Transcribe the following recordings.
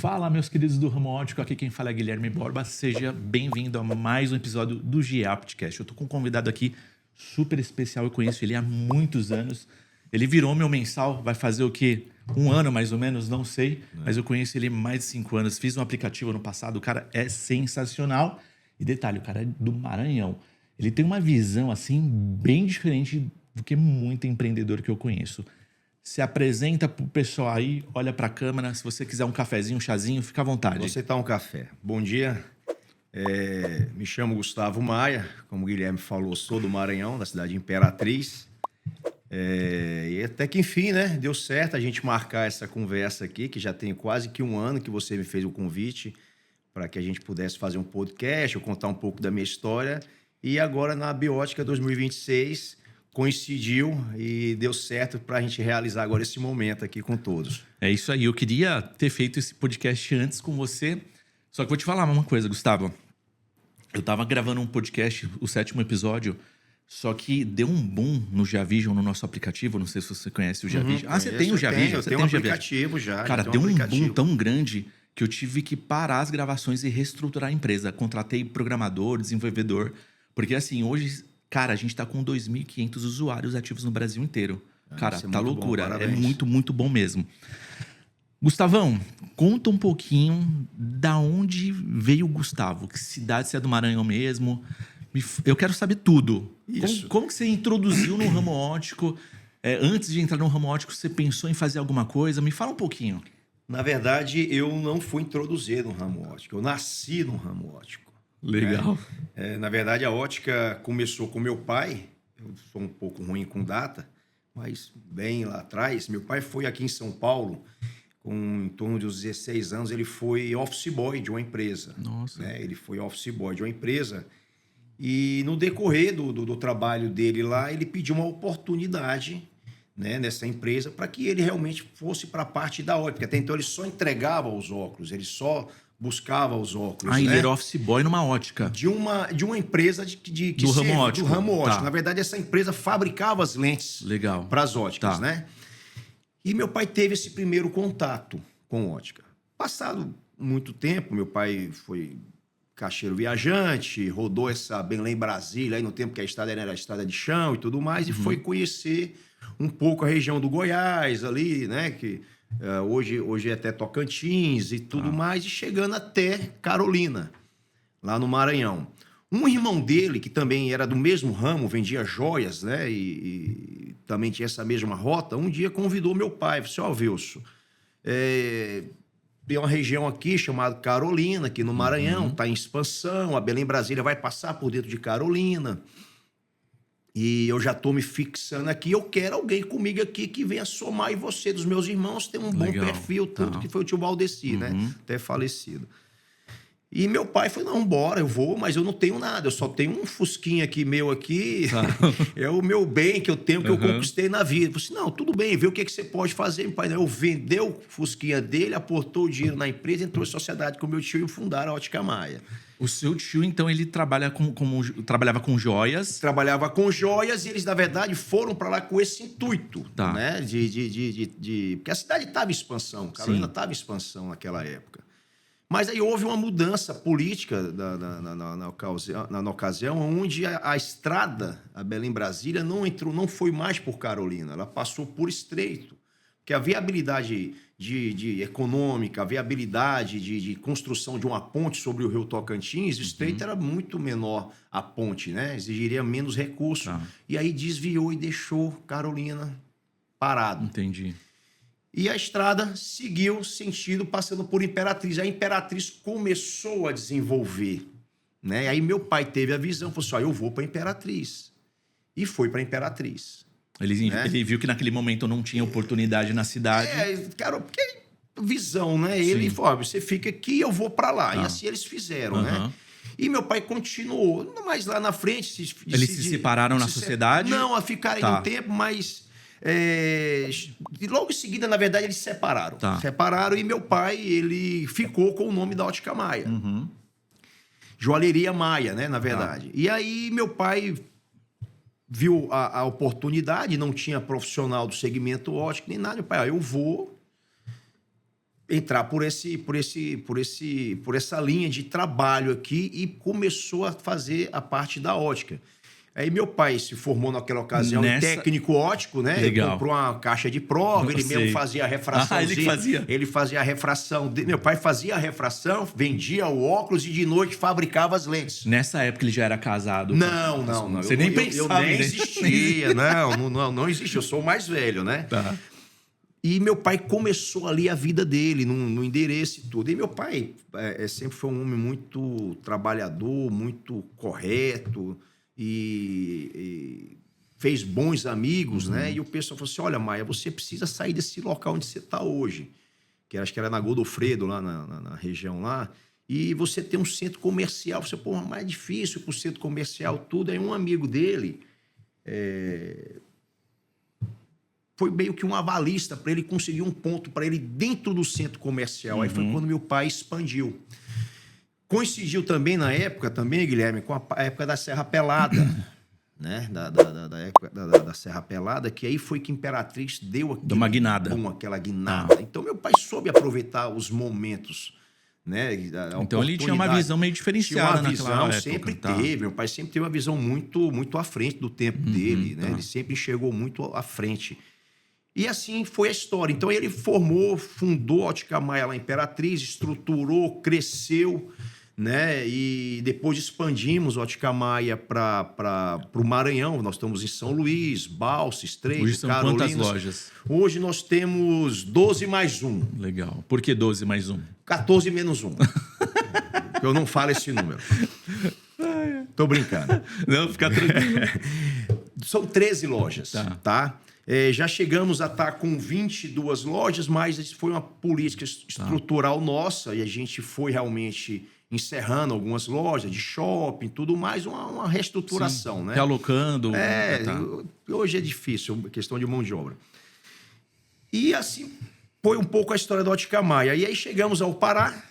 Fala, meus queridos do Ramo Óptico, aqui quem fala é Guilherme Borba. Seja bem-vindo a mais um episódio do GA Podcast. Eu tô com um convidado aqui super especial, eu conheço ele há muitos anos. Ele virou meu mensal, vai fazer o quê? Um ano mais ou menos, não sei. Mas eu conheço ele há mais de 5 anos. Fiz um aplicativo no passado, o cara é sensacional. E detalhe, o cara é do Maranhão. Ele tem uma visão, assim, bem diferente do que muito empreendedor que eu conheço. Se apresenta pro pessoal aí, olha pra câmera. Se você quiser um cafezinho, um chazinho, fica à vontade. Vou aceitar um café. Bom dia. Me chamo Gustavo Maia. Como o Guilherme falou, sou do Maranhão, da cidade de Imperatriz. E até que enfim, né? Deu certo a gente marcar essa conversa aqui, que já tem quase que um ano que você me fez o convite para que a gente pudesse fazer um podcast, eu contar um pouco da minha história. E agora na Biótica 2026... coincidiu e deu certo para a gente realizar agora esse momento aqui com todos. É isso aí. Eu queria ter feito esse podcast antes com você. Só que vou te falar uma coisa, Gustavo. Eu tava gravando um podcast, o 7º episódio, só que deu um boom no GeaVision, no nosso aplicativo. Não sei se você conhece o GeaVision. Você tem o GeaVision? Eu tenho um aplicativo já. Cara, deu um boom tão grande que eu tive que parar as gravações e reestruturar a empresa. Contratei programador, desenvolvedor. Porque assim, hoje... Cara, a gente tá com 2.500 usuários ativos no Brasil inteiro. Cara, tá loucura. É muito, muito bom mesmo. Gustavão, conta um pouquinho da onde veio o Gustavo. Que cidade você é do Maranhão mesmo? Eu quero saber tudo. Isso. Como que você introduziu no ramo óptico? Antes de entrar no ramo óptico, você pensou em fazer alguma coisa? Me fala um pouquinho. Na verdade, eu não fui introduzido no ramo óptico. Eu nasci no ramo óptico. Legal. Na verdade, a ótica começou com meu pai. Eu sou um pouco ruim com data, mas bem lá atrás. Meu pai foi aqui em São Paulo, com em torno de uns 16 anos, ele foi office boy de uma empresa. Nossa. Ele foi office boy de uma empresa. E no decorrer do trabalho dele lá, ele pediu uma oportunidade, né, nessa empresa para que ele realmente fosse para a parte da ótica. Até então, ele só entregava os óculos, ele só... buscava os óculos. Ele era office boy numa ótica. De uma empresa do ramo óptico. Do ramo óptico. Tá. Na verdade, essa empresa fabricava as lentes para as óticas, Tá. né? E meu pai teve esse primeiro contato com ótica. Passado muito tempo, meu pai foi caixeiro viajante, rodou essa Belém-Brasília, aí no tempo que a estrada era a estrada de chão e tudo mais, e foi conhecer um pouco a região do Goiás ali, né? Que... hoje é até Tocantins e tudo mais, e chegando até Carolina, lá no Maranhão. Um irmão dele, que também era do mesmo ramo, vendia joias, né? E também tinha essa mesma rota, um dia convidou meu pai, disse, Wilson, tem uma região aqui chamada Carolina, aqui no Maranhão, está em expansão, a Belém-Brasília vai passar por dentro de Carolina. E eu já estou me fixando aqui, eu quero alguém comigo aqui que venha somar, e você, dos meus irmãos, tem um bom perfil, tanto que foi o tio Valdeci, né? Até falecido. E meu pai falou, não, bora, eu vou, mas eu não tenho nada, eu só tenho um fusquinha aqui, meu aqui, é o meu bem que eu tenho, que eu conquistei na vida. Eu falei assim, não, tudo bem, vê o que você pode fazer, meu pai. Eu vendeu o fusquinha dele, aportou o dinheiro na empresa, entrou em sociedade com meu tio e fundaram a Ótica Maia. O seu tio, então, ele trabalhava com joias? Trabalhava com joias e eles, na verdade, foram para lá com esse intuito, Tá. né? Porque a cidade estava em expansão, Carolina estava em expansão naquela época. Mas aí houve uma mudança política na ocasião, onde a estrada, a Belém-Brasília, não foi mais por Carolina, ela passou por Estreito. Porque a viabilidade econômica, a viabilidade de construção de uma ponte sobre o rio Tocantins, o Estreito era muito menor a ponte, né? Exigiria menos recursos. E aí desviou e deixou Carolina parado. Entendi. E a estrada seguiu sentido passando por Imperatriz. A Imperatriz começou a desenvolver, né? E aí meu pai teve a visão, falou assim, eu vou para Imperatriz. E foi para Imperatriz. Ele viu que naquele momento não tinha oportunidade na cidade. Cara, porque visão, né? Ele falou, você fica aqui, eu vou para lá. E assim eles fizeram, né? E meu pai continuou. Mas lá na frente... Eles se separaram na sociedade? Não, ficaram um tempo, mas... logo em seguida, na verdade, eles se separaram. Separaram e meu pai, ele ficou com o nome da Ótica Maia. Joalheria Maia, né? Na verdade. E aí meu pai... viu a oportunidade, não tinha profissional do segmento óptico nem nada. Meu pai, eu vou entrar por essa linha de trabalho aqui e começou a fazer a parte da ótica. Aí meu pai se formou naquela ocasião em técnico óptico, né? Legal. Ele comprou uma caixa de prova, ele mesmo fazia a refração. Ele fazia? Ele fazia a refração. Meu pai fazia a refração, vendia o óculos e de noite fabricava as lentes. Nessa época ele já era casado? Não. Você nem pensava. Eu nem existia, não existia. Eu sou o mais velho, né? Tá. E meu pai começou ali a vida dele, no endereço e tudo. E meu pai sempre foi um homem muito trabalhador, muito correto e fez bons amigos, né? E o pessoal falou assim, olha, Maia, você precisa sair desse local onde você está hoje. Que acho que era na Godofredo, lá na região lá. E você tem um centro comercial. Você, pô, mais difícil para o centro comercial, tudo. Aí um amigo dele... foi meio que um avalista para ele conseguir um ponto para ele dentro do centro comercial. Aí foi quando meu pai expandiu. Coincidiu também na época, Guilherme, com a época da Serra Pelada, né? Da época da Serra Pelada, que aí foi que a Imperatriz deu uma guinada. Aquela guinada. Então meu pai soube aproveitar os momentos, né? Então ele tinha uma visão meio diferenciada naquela época. Sempre teve. Meu pai sempre teve uma visão muito, muito à frente do tempo dele, né? Ele sempre enxergou muito à frente. E assim foi a história. Então ele fundou a Ótica Maia lá Imperatriz, estruturou, cresceu, né? E depois expandimos a Ótica Maia para o Maranhão. Nós estamos em São Luís, Balsas, Estreito, hoje são Carolinas. quantas lojas? Hoje nós temos 12 mais 1. Legal. Por que 12 mais 1? 14 menos 1. Eu não falo esse número. Tô brincando. Não, fica tranquilo. São 13 lojas, tá? Já chegamos a estar com 22 lojas, mas isso foi uma política estrutural nossa e a gente foi realmente encerrando algumas lojas de shopping, tudo mais, uma reestruturação, né? Realocando. Hoje é difícil, questão de mão de obra. E assim foi um pouco a história da Ótica Maia. E aí chegamos ao Pará,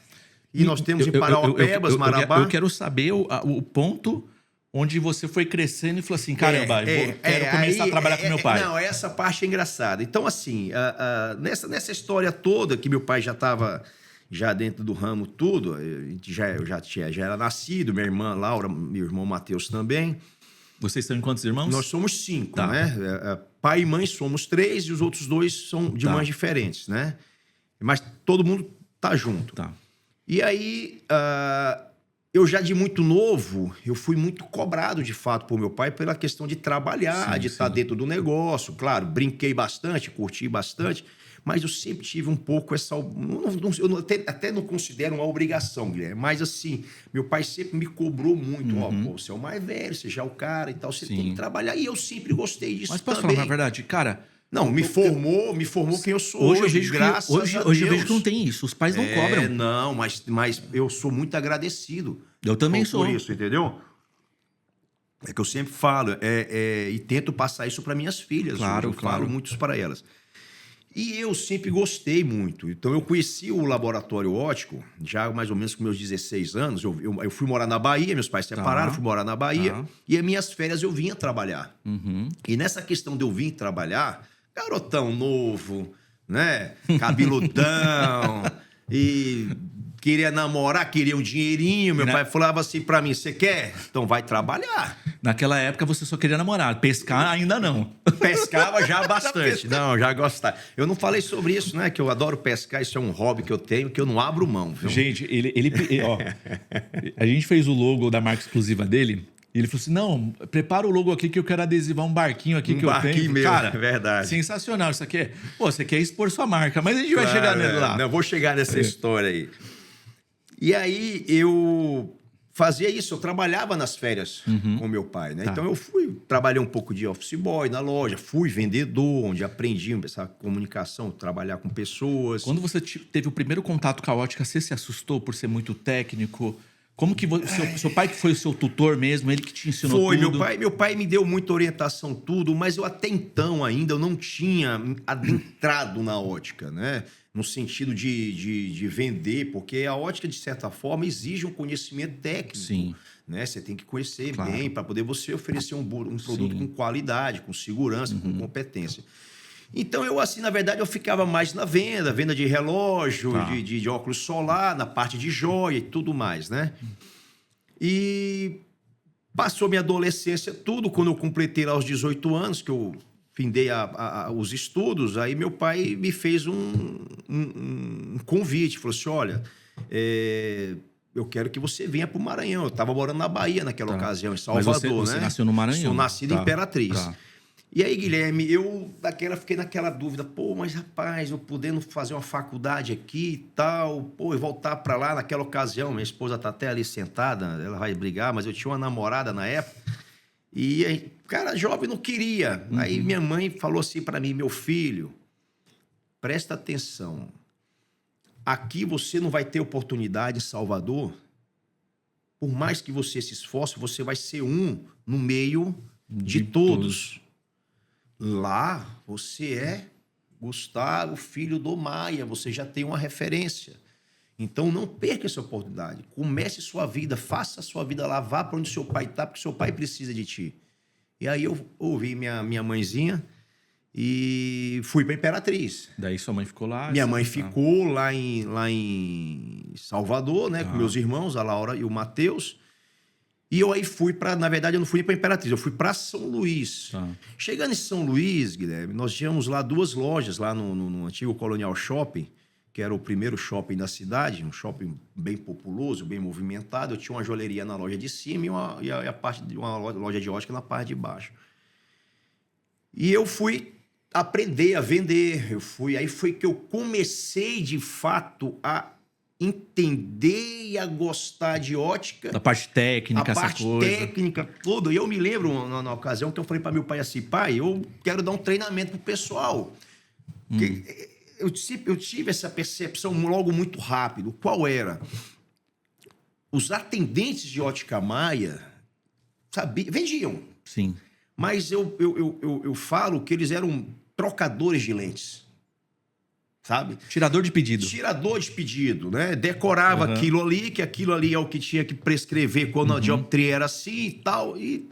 e nós temos em Parauapebas, Marabá... Eu quero saber o ponto... onde você foi crescendo e falou assim, caramba, quero começar a trabalhar com meu pai. Não, essa parte é engraçada. Então, assim, nessa história toda, que meu pai já estava dentro do ramo tudo, eu já era nascido, minha irmã Laura, meu irmão Matheus também. Vocês são em quantos irmãos? Nós somos 5, né? Pai e mãe somos 3 e os outros 2 são de mães diferentes, né? Mas todo mundo tá junto. Tá. E aí... eu já de muito novo, eu fui muito cobrado, de fato, por meu pai pela questão de trabalhar, de estar dentro do negócio. Claro, brinquei bastante, curti bastante, mas eu sempre tive um pouco essa... eu até não considero uma obrigação, Guilherme, mas assim, meu pai sempre me cobrou muito. Ó, pô, você é o mais velho, você já é o cara e tal, você tem que trabalhar. E eu sempre gostei disso também. Mas posso falar uma verdade? Cara... Não, me formou quem eu sou hoje, eu vejo graças a Deus. Hoje eu vejo que não tem isso. Os pais não cobram. Não, mas eu sou muito agradecido. Eu também sou. Por isso, entendeu? É que eu sempre falo e tento passar isso para minhas filhas. Claro, eu falo muito isso para elas. E eu sempre gostei muito. Então, eu conheci o laboratório óptico já mais ou menos com meus 16 anos. Eu fui morar na Bahia, meus pais separaram, fui morar na Bahia. E as minhas férias eu vinha trabalhar. E nessa questão de eu vir trabalhar... garotão novo, né? Cabeludão. E queria namorar, queria um dinheirinho. Meu pai falava assim pra mim, você quer? Então vai trabalhar. Naquela época você só queria namorar. Pescar ainda não. Pescava já bastante. Não, já gostava. Eu não falei sobre isso, né? Que eu adoro pescar. Isso é um hobby que eu tenho, que eu não abro mão. Viu? Gente, ó, a gente fez o logo da marca exclusiva dele... E ele falou assim, não, prepara o logo aqui que eu quero adesivar um barquinho aqui que eu tenho. Meu, cara, é verdade. Sensacional isso aqui. Você quer expor sua marca, mas a gente vai chegar nele lá. Não, vou chegar nessa história aí. E aí eu fazia isso, eu trabalhava nas férias com meu pai, né? Então eu trabalhei um pouco de office boy na loja, fui vendedor, onde aprendi essa comunicação, trabalhar com pessoas. Quando você teve o primeiro contato com a ótica, você se assustou por ser muito técnico? Como que seu pai que foi o seu tutor mesmo, ele que te ensinou tudo? Meu pai me deu muita orientação, tudo, mas eu até então ainda eu não tinha adentrado na ótica, né? No sentido de vender, porque a ótica, de certa forma, exige um conhecimento técnico. Sim. Né? Você tem que conhecer bem para poder você oferecer um produto com qualidade, com segurança, com competência. Então, eu, assim, na verdade, eu ficava mais na venda de relógio, Tá. de óculos solar, na parte de joia e tudo mais, né? E passou minha adolescência, tudo. Quando eu completei lá os 18 anos, que eu findei os estudos, aí meu pai me fez um convite. Falou assim, olha, eu quero que você venha para o Maranhão. Eu estava morando na Bahia naquela ocasião, em Mas Salvador, você né? nasceu no Maranhão? Sou nascido em Imperatriz. Tá. E aí, Guilherme, eu fiquei naquela dúvida, pô, mas rapaz, eu podendo fazer uma faculdade aqui e tal, pô, e voltar para lá naquela ocasião, minha esposa tá até ali sentada, ela vai brigar, mas eu tinha uma namorada na época, e aí, cara, jovem não queria. Aí minha mãe falou assim para mim, meu filho, presta atenção, aqui você não vai ter oportunidade em Salvador, por mais que você se esforce, você vai ser um no meio de todos. Lá, você é Gustavo, filho do Maia, você já tem uma referência. Então, não perca essa oportunidade. Comece sua vida, faça a sua vida lá, vá para onde seu pai está, porque seu pai precisa de ti. E aí eu ouvi minha mãezinha e fui para Imperatriz. Daí sua mãe ficou lá? Minha mãe ficou lá em Salvador, né, com meus irmãos, a Laura e o Matheus. E eu aí fui para, na verdade, eu não fui para Imperatriz, eu fui para São Luís. Tá. Chegando em São Luís, Guilherme, nós tínhamos lá 2 lojas, lá no antigo Colonial Shopping, que era o primeiro shopping da cidade, um shopping bem populoso, bem movimentado. Eu tinha uma joalheria na loja de cima e a parte de uma loja de ótica na parte de baixo. E eu fui aprender a vender. Aí foi que eu comecei, de fato, a entender e a gostar de ótica. Da parte técnica, A parte técnica, tudo. E eu me lembro, na ocasião, que eu falei para meu pai assim, pai, eu quero dar um treinamento pro pessoal. Eu tive essa percepção logo muito rápido. Qual era? Os atendentes de ótica Maia vendiam. Sim. Mas eu falo que eles eram trocadores de lentes. Sabe? Tirador de pedido. Tirador de pedido, né? Decorava aquilo ali, que aquilo ali é o que tinha que prescrever quando a dioptria era assim e tal. E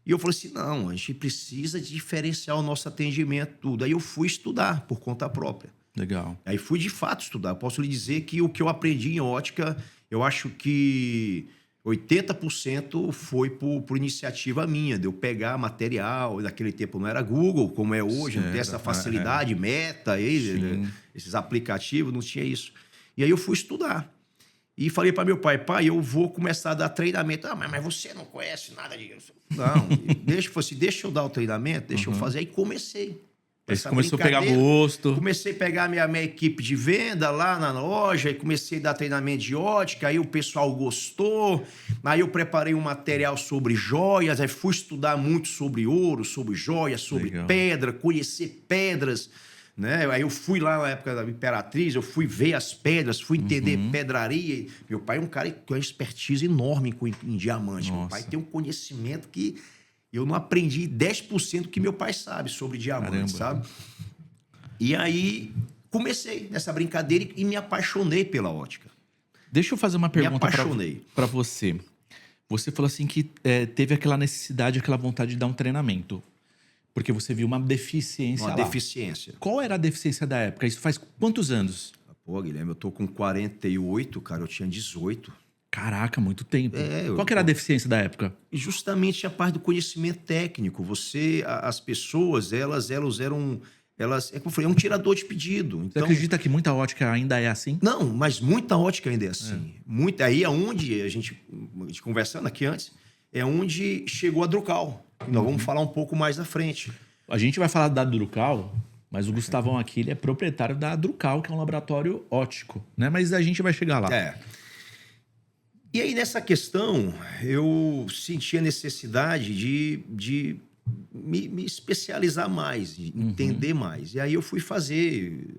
eu falei assim, não, a gente precisa diferenciar o nosso atendimento, tudo. Aí eu fui estudar por conta própria. Legal. Aí fui de fato estudar. Posso lhe dizer que o que eu aprendi em ótica, eu acho que 80% foi por iniciativa minha, de eu pegar material. Naquele tempo não era Google, como é hoje, não tem essa facilidade, Meta, esses aplicativos, não tinha isso. E aí eu fui estudar. E falei para meu pai, eu vou começar a dar treinamento. Ah, mas você não conhece nada disso. Não, deixa eu dar o treinamento, deixa eu fazer. Aí comecei. Aí você começou a pegar gosto. Comecei a pegar minha equipe de venda lá na loja e comecei a dar treinamento de ótica, aí o pessoal gostou, aí eu preparei um material sobre joias, aí fui estudar muito sobre ouro, sobre joias, sobre pedra, conhecer pedras, né? Aí eu fui lá na época da Imperatriz, eu fui ver as pedras, fui entender pedraria. Meu pai é um cara que tem uma expertise enorme em diamante. Nossa. Meu pai tem um conhecimento que eu não aprendi 10% que meu pai sabe sobre diamante, sabe? E aí comecei nessa brincadeira e me apaixonei pela ótica. Deixa eu fazer uma pergunta para você. Você falou assim que teve aquela necessidade, aquela vontade de dar um treinamento. Porque você viu uma deficiência lá. Uma deficiência. Qual era a deficiência da época? Isso faz quantos anos? Pô, Guilherme, eu tô com 48, cara, eu tinha 18. Caraca, muito tempo. Qual que era a deficiência da época? Justamente a parte do conhecimento técnico. As pessoas, elas eram... é como eu falei, é um tirador de pedido. Você acredita que muita ótica ainda é assim? Não, mas muita ótica ainda é assim. Aí é onde a gente conversando aqui antes, é onde chegou a Drucal. Nós vamos falar um pouco mais na frente. A gente vai falar da Drucal, mas o Gustavão aqui ele é proprietário da Drucal, que é um laboratório óptico, né? Mas a gente vai chegar lá. E aí, nessa questão, eu senti a necessidade de me especializar mais, de entender mais. E aí eu fui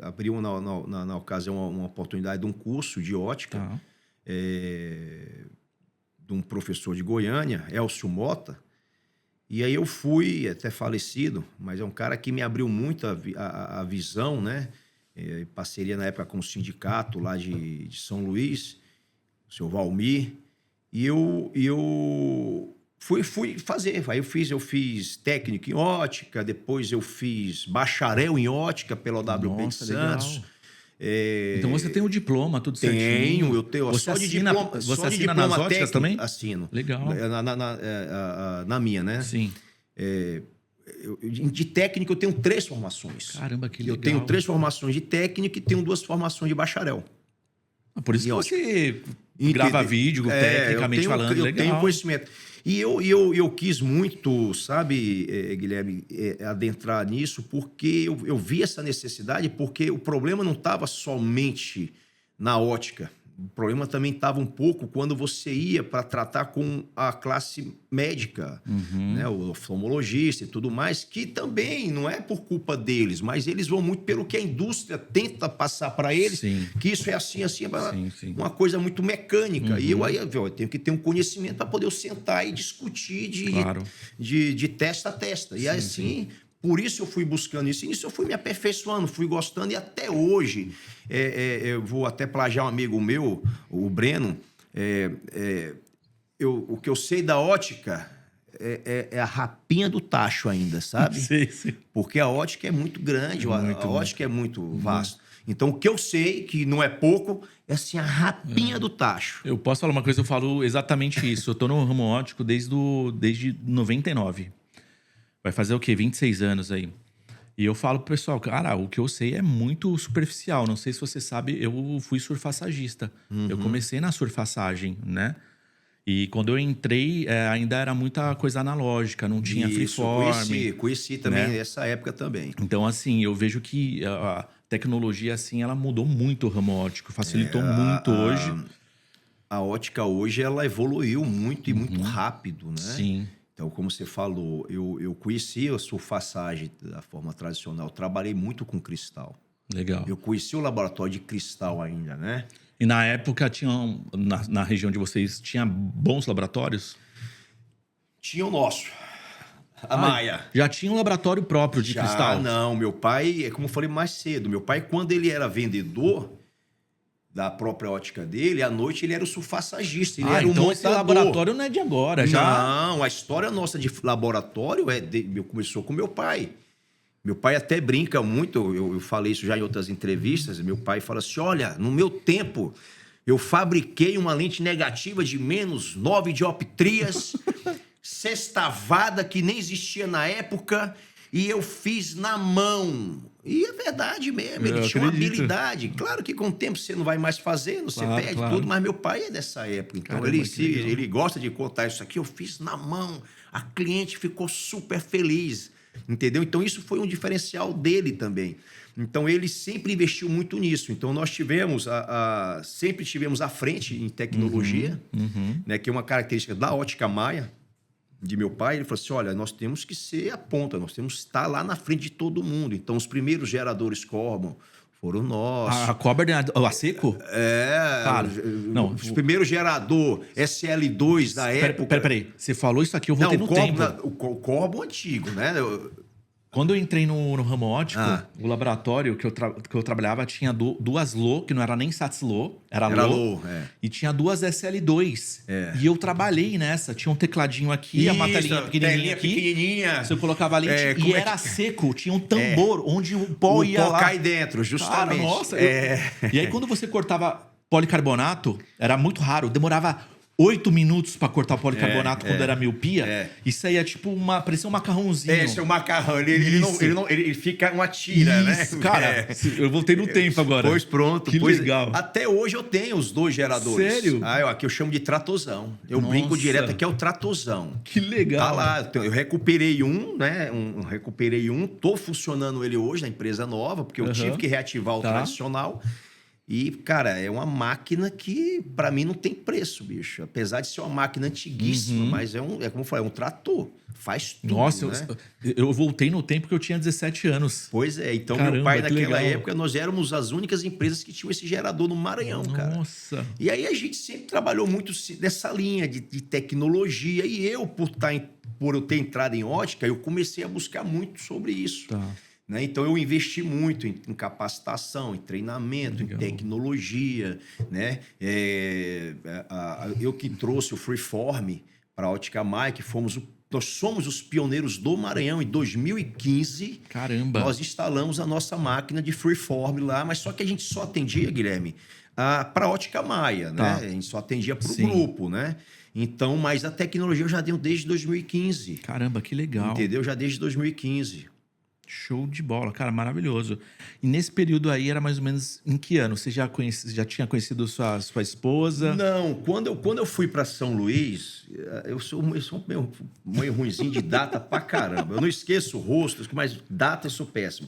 abriu na ocasião uma oportunidade de um curso de ótica de um professor de Goiânia, Elcio Mota. E aí eu fui, até falecido, mas é um cara que me abriu muito a visão, né? Em parceria na época com o sindicato lá de São Luís, o senhor Valmir, e eu fui fazer. Aí eu fiz técnico em ótica, depois eu fiz bacharel em ótica pela OWP de Santos. Legal. Então você tem o diploma, tudo certinho. Eu tenho. Você Só de assina, diploma, você só de assina diploma nas óticas técnico, também? Assino. Legal. Na minha, né? Sim. De técnico eu tenho 3 formações. Caramba, que legal. Eu tenho 3 formações de técnico e tenho 2 formações de bacharel. Por isso que você grava vídeo, tecnicamente falando, eu legal. tenho conhecimento. E eu quis muito, sabe, Guilherme, adentrar nisso, porque eu vi essa necessidade, porque o problema não estava somente na ótica. O problema também estava um pouco quando você ia para tratar com a classe médica, né, o oftalmologista e tudo mais, que também não é por culpa deles, mas eles vão muito pelo que a indústria tenta passar para eles, Sim. que isso é assim, Sim. uma coisa muito mecânica. E eu tenho que ter um conhecimento para poder sentar e discutir de testa a testa. E assim... Por isso eu fui buscando isso. E isso eu fui me aperfeiçoando, fui gostando. E até hoje, eu vou até plagiar um amigo meu, o Breno. O que eu sei da ótica é a rapinha do tacho ainda, sabe? Sim. Porque a ótica é muito grande, a ótica é muito vasta. Então, o que eu sei, que não é pouco, é assim, a rapinha do tacho. Eu posso falar uma coisa, eu falo exatamente isso. Eu tô no ramo óptico desde 99. Vai fazer o quê? 26 anos aí. E eu falo pro pessoal, cara, o que eu sei é muito superficial. Não sei se você sabe, eu fui surfassagista. Eu comecei na surfassagem, né? E quando eu entrei, ainda era muita coisa analógica, não tinha freeform. Conheci também né? nessa época também. Então, assim, eu vejo que a tecnologia, assim, ela mudou muito o ramo óptico, facilitou muito hoje. A ótica hoje, ela evoluiu muito e muito rápido, né? Sim. Então, como você falou, eu conheci a surfaçagem da forma tradicional, trabalhei muito com cristal. Legal. Eu conheci o laboratório de cristal ainda, né? E na época, na região de vocês, tinha bons laboratórios? Tinha o nosso, a Maia. Já tinha um laboratório próprio de cristal? Não, meu pai, como eu falei mais cedo, meu pai, quando ele era vendedor da própria ótica dele, à noite ele era o surfaçagista, ele era então o esse montador. laboratório não é de agora, já? Não, a história nossa de laboratório começou com meu pai. Meu pai até brinca muito, eu falei isso já em outras entrevistas, meu pai fala assim, olha, no meu tempo, eu fabriquei uma lente negativa de -9 dioptrias, sextavada, que nem existia na época, e eu fiz na mão. E é verdade mesmo, ele tinha uma habilidade. Claro que com o tempo você não vai mais fazendo, você perde tudo, mas meu pai é dessa época. Então, Caramba, ele gosta de contar isso aqui. Eu fiz na mão, a cliente ficou super feliz, entendeu? Então, isso foi um diferencial dele também. Então, ele sempre investiu muito nisso. Então, nós sempre tivemos à frente em tecnologia, né, que é uma característica da ótica Maia, de meu pai. Ele falou assim, olha, nós temos que ser a ponta, nós temos que estar lá na frente de todo mundo. Então, os primeiros geradores Corbon foram nossos. A Corbon, a seco? Cara, não. Os primeiros gerador SL2 da época. Peraí, você falou isso aqui, eu voltei no tempo. O Corbon antigo, né? Quando eu entrei no ramo óptico, o laboratório que eu trabalhava tinha duas LO, que não era nem SATS LO, era LO. E tinha duas SL2. E eu trabalhei nessa. Tinha um tecladinho aqui, a telinha pequenininha aqui. Pequenininha. Você colocava a lente e era seco. Tinha um tambor onde o pó ia lá. Cai dentro, justamente. Cara, nossa. E aí quando você cortava policarbonato, era muito raro. Demorava 8 minutos para cortar o policarbonato quando era miopia. Isso aí é tipo parecia um macarrãozinho. Esse é o macarrão. Ele fica uma tira, né? Cara, eu voltei no tempo agora. Pois pronto. Que legal. Até hoje eu tenho os 2 geradores. Sério? Aqui eu chamo de tratozão. Eu brinco direto que é o tratozão. Que legal. Tá lá. Eu recuperei né? Tô funcionando ele hoje na empresa nova, porque eu tive que reativar o tradicional. E, cara, é uma máquina que, para mim, não tem preço, bicho. Apesar de ser uma máquina antiguíssima, mas como eu falei, é um trator. Faz tudo, Nossa, né? eu voltei no tempo que eu tinha 17 anos. Pois é. Então, caramba, meu pai, naquela época, nós éramos as únicas empresas que tinham esse gerador no Maranhão, cara. Nossa. E aí, a gente sempre trabalhou muito nessa linha de tecnologia. E eu, por eu ter entrado em ótica, eu comecei a buscar muito sobre isso. Né? Então, eu investi muito em capacitação, em treinamento, em tecnologia. Né? Eu que trouxe o Freeform para a Ótica Maia, que nós somos os pioneiros do Maranhão. Em 2015, Caramba. nós instalamos a nossa máquina de freeform lá, mas só que a gente só atendia, Guilherme, para a Ótica Maia, né? Tá. A gente só atendia para o Sim. grupo, né? Então, mas a tecnologia eu já tenho desde 2015. Caramba, que legal. Entendeu? Já desde 2015. Show de bola, cara, maravilhoso. E nesse período aí era mais ou menos em que ano? Você já tinha conhecido sua esposa? Não, quando eu fui para São Luís, eu sou meio ruinzinho de data pra caramba. Eu não esqueço rostos, mas data eu sou péssimo.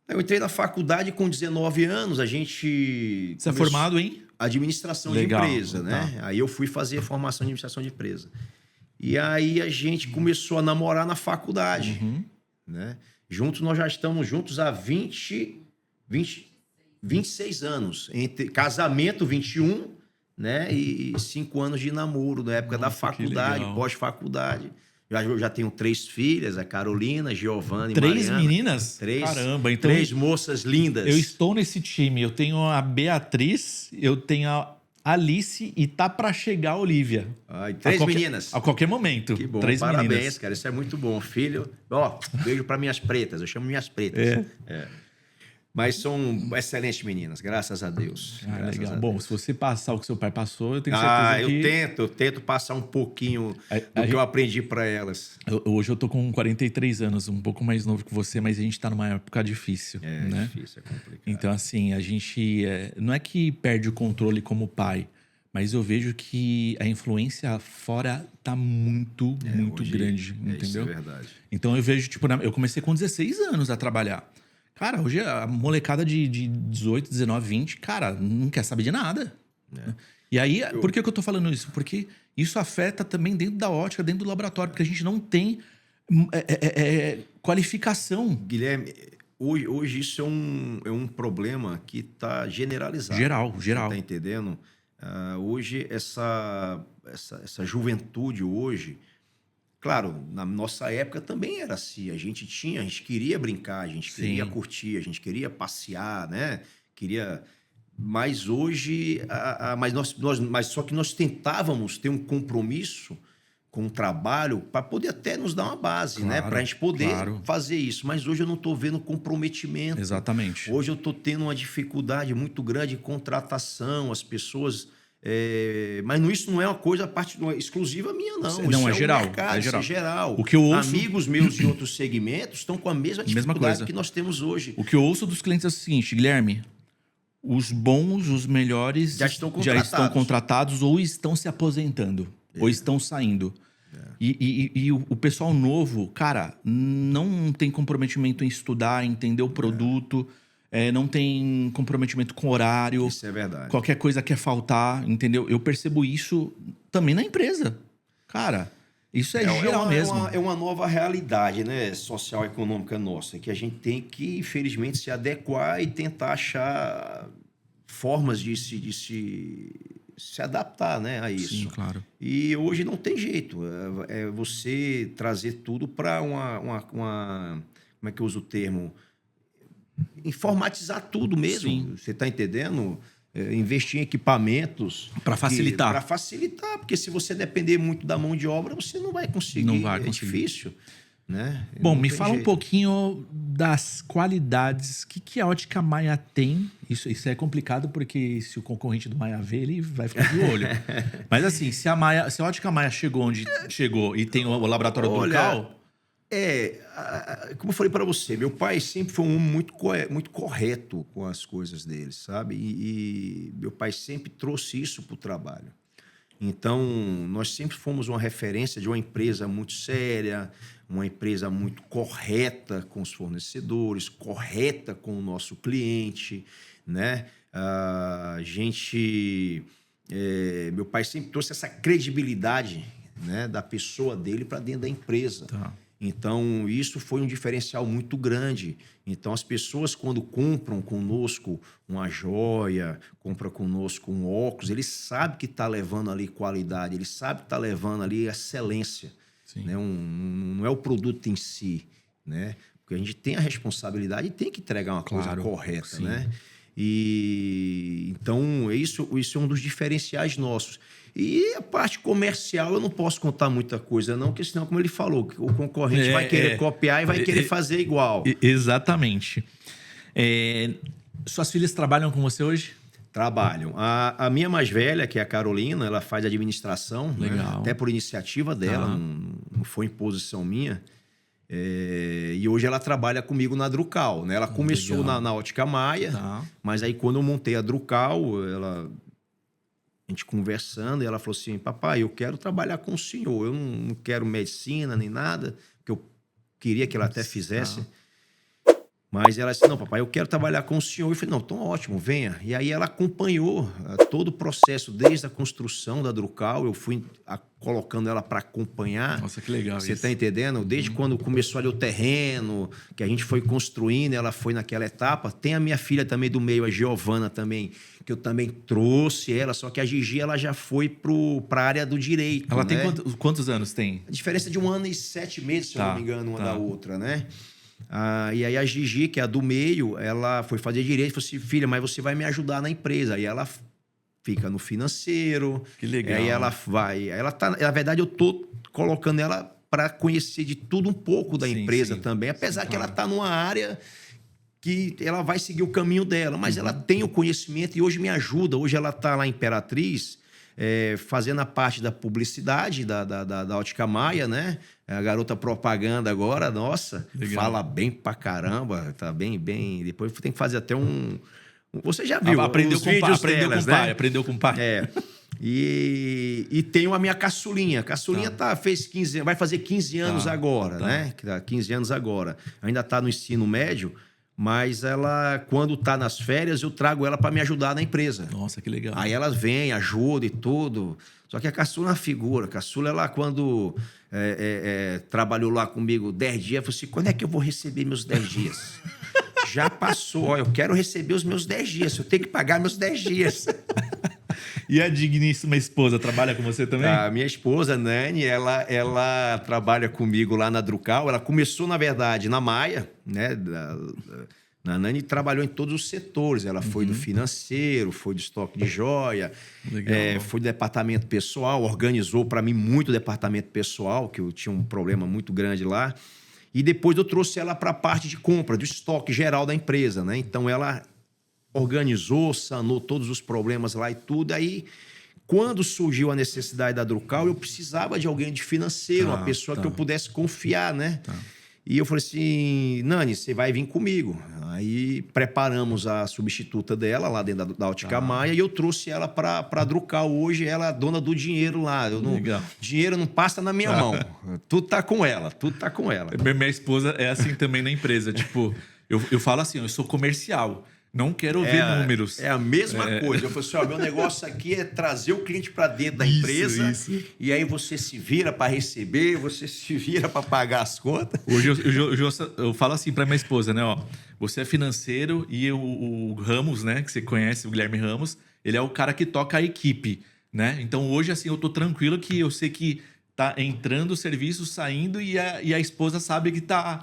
Eu entrei na faculdade com 19 anos, a gente... Você é formado em? Administração Legal, de empresa, né? Aí eu fui fazer formação de administração de empresa. E aí a gente começou a namorar na faculdade, né? Nós já estamos juntos há 26 anos. Entre casamento, 21, né? E 5 anos de namoro, na época da faculdade, pós-faculdade. Já tenho 3 filhas, a Carolina, a Giovana e 3 Mariana. meninas? 3. Caramba, então... 3 moças lindas. Eu estou nesse time. Eu tenho a Beatriz, eu tenho a Alice e tá pra chegar a Olivia. Ai, 3 meninas. A qualquer momento. Que bom, 3 parabéns, meninas. cara. Isso é muito bom. Filho, ó, beijo para minhas pretas. Eu chamo minhas pretas. Mas são excelentes meninas, graças a Deus. Graças Legal. a Bom, Deus. se você passar o que seu pai passou, eu tenho certeza que... Eu tento passar um pouquinho do que eu aprendi para elas. Hoje eu tô com 43 anos, um pouco mais novo que você, mas a gente tá numa época difícil, né? Difícil, é complicado. Então, assim, a gente... não é que perde o controle como pai, mas eu vejo que a influência fora tá muito hoje grande, Isso entendeu? é verdade. Então, eu vejo, tipo, eu comecei com 16 anos a trabalhar. Cara, hoje a molecada de 18, 19, 20, cara, não quer saber de nada. E aí, por que eu tô falando isso? Porque isso afeta também dentro da ótica, dentro do laboratório, porque a gente não tem qualificação. Guilherme, hoje isso é um problema que está generalizado. Geral. Você tá entendendo? Hoje, essa juventude hoje... Claro, na nossa época também era assim. A gente queria brincar, a gente queria curtir, a gente queria passear, né? Mas hoje... Mas só que nós tentávamos ter um compromisso com o trabalho para poder até nos dar uma base, né? Para a gente poder fazer isso. Mas hoje eu não estou vendo comprometimento. Exatamente. Hoje eu estou tendo uma dificuldade muito grande em contratação, as pessoas... mas isso não é uma coisa exclusiva minha, não. Não, isso é geral. Mercado, é geral. Isso é geral. O que eu ouço... Amigos meus de outros segmentos estão com a mesma dificuldade que nós temos hoje. O que eu ouço dos clientes é o seguinte, Guilherme, os bons, os melhores já estão contratados ou estão se aposentando, ou estão saindo. E o pessoal novo, cara, não tem comprometimento em estudar, entender o produto... não tem comprometimento com horário. Isso é verdade. Qualquer coisa quer faltar, entendeu? Eu percebo isso também na empresa. Cara, isso é geral mesmo. É uma nova realidade, né, social econômica nossa, que a gente tem que, infelizmente, se adequar e tentar achar formas de se adaptar, né, a isso. Sim, claro. E hoje não tem jeito. É você trazer tudo para uma... Como é que eu uso o termo? Informatizar tudo mesmo. Sim. Você está entendendo? Investir em equipamentos... Para facilitar. Para facilitar, porque se você depender muito da mão de obra, você não vai conseguir. Não vai conseguir. É difícil. Né? Bom, me fala um pouquinho das qualidades. O que a Ótica Maia tem? Isso é complicado, porque se o concorrente do Maia vê, ele vai ficar de olho. Mas assim, se a Ótica Maia chegou onde chegou e tem o laboratório do local... como eu falei para você, meu pai sempre foi um homem muito correto com as coisas dele, sabe? E meu pai sempre trouxe isso para o trabalho. Então, nós sempre fomos uma referência de uma empresa muito séria, uma empresa muito correta com os fornecedores, correta com o nosso cliente, né? Meu pai sempre trouxe essa credibilidade, né, da pessoa dele para dentro da empresa. Tá. Então, isso foi um diferencial muito grande. Então, as pessoas, quando compram conosco uma joia, compram conosco um óculos, eles sabem que está levando ali qualidade, eles sabem que está levando ali excelência. Né? Não é o produto em si, né? Porque a gente tem a responsabilidade e tem que entregar uma coisa correta, sim. né? E então, isso é um dos diferenciais nossos. E a parte comercial eu não posso contar muita coisa, não, porque senão, como ele falou, o concorrente vai querer copiar e vai querer fazer igual. Exatamente. Suas filhas trabalham com você hoje? Trabalham. A minha mais velha, que é a Carolina, ela faz administração, né? Até por iniciativa dela, não foi imposição minha. E hoje ela trabalha comigo na Drucal, né? Ela começou na Ótica Maia, mas aí quando eu montei a Drucal, a gente conversando, e ela falou assim, papai, eu quero trabalhar com o senhor, eu não quero medicina nem nada, que eu queria que ela até fizesse. Mas ela disse, não, papai, eu quero trabalhar com o senhor. Eu falei, não, então ótimo, venha. E aí ela acompanhou todo o processo, desde a construção da Drucal, eu fui colocando ela para acompanhar. Nossa, que legal. Você está entendendo? Desde quando começou ali o terreno, que a gente foi construindo, ela foi naquela etapa. Tem a minha filha também do meio, a Giovana também, que eu também trouxe ela, só que a Gigi ela já foi para a área do direito. Ela né? tem quantos anos tem? A diferença de 1 ano e 7 meses, se eu não me engano, uma da outra, né? E aí a Gigi, que é a do meio, ela foi fazer direito e falou assim, filha, mas você vai me ajudar na empresa. Aí ela fica no financeiro. Que legal. Aí ela vai... Ela tá, na verdade, eu tô colocando ela para conhecer de tudo um pouco da empresa também. Apesar que ela tá numa área que ela vai seguir o caminho dela. Mas ela tem o conhecimento e hoje me ajuda. Hoje ela tá lá em Imperatriz, fazendo a parte da publicidade da Ótica Maia, né? A garota propaganda agora, nossa, fala bem pra caramba, tá bem. Depois tem que fazer até você já viu aprendeu os com vídeos delas, né? Aprendeu com o pai. E tenho a minha caçulinha. A caçulinha fez 15 anos, vai fazer 15 anos agora, né? 15 anos agora. Ainda tá no ensino médio. Mas ela, quando tá nas férias, eu trago ela para me ajudar na empresa. Nossa, que legal. Aí ela vem, ajuda e tudo. Só que a caçula é uma figura. A caçula, ela quando trabalhou lá comigo 10 dias, falou assim, quando é que eu vou receber meus 10 dias? Já passou, ó, eu quero receber os meus 10 dias. Eu tenho que pagar meus 10 dias. E a digníssima esposa trabalha com você também? A minha esposa, Nani, ela trabalha comigo lá na Drucal. Ela começou, na verdade, na Maia, né? A Nani trabalhou em todos os setores. Ela foi do financeiro, foi do estoque de joia, foi do departamento pessoal, organizou para mim muito o departamento pessoal, que eu tinha um problema muito grande lá. E depois eu trouxe ela para a parte de compra, do estoque geral da empresa, né? Então ela organizou, sanou todos os problemas lá e tudo. Aí, quando surgiu a necessidade da Drucal, eu precisava de alguém de financeiro, uma pessoa que eu pudesse confiar, né? E eu falei assim, Nani, você vai vir comigo. Aí preparamos a substituta dela lá dentro da Ótica Maia e eu trouxe ela para a Drucal. Hoje ela é dona do dinheiro lá. Dinheiro não passa na minha mão. Tudo tá com ela, tudo tá com ela. Minha esposa é assim também na empresa. Tipo, eu falo assim, eu sou comercial. Não quero ver números. É a mesma coisa. Eu falei assim, ó, meu negócio aqui é trazer o cliente para dentro da empresa. E aí você se vira para receber, você se vira para pagar as contas. Hoje eu falo assim para minha esposa, né? Ó, você é financeiro e o Ramos, né? Que você conhece, o Guilherme Ramos, ele é o cara que toca a equipe, né? Então hoje, assim, eu tô tranquilo que eu sei que tá entrando o serviço, saindo e a esposa sabe que tá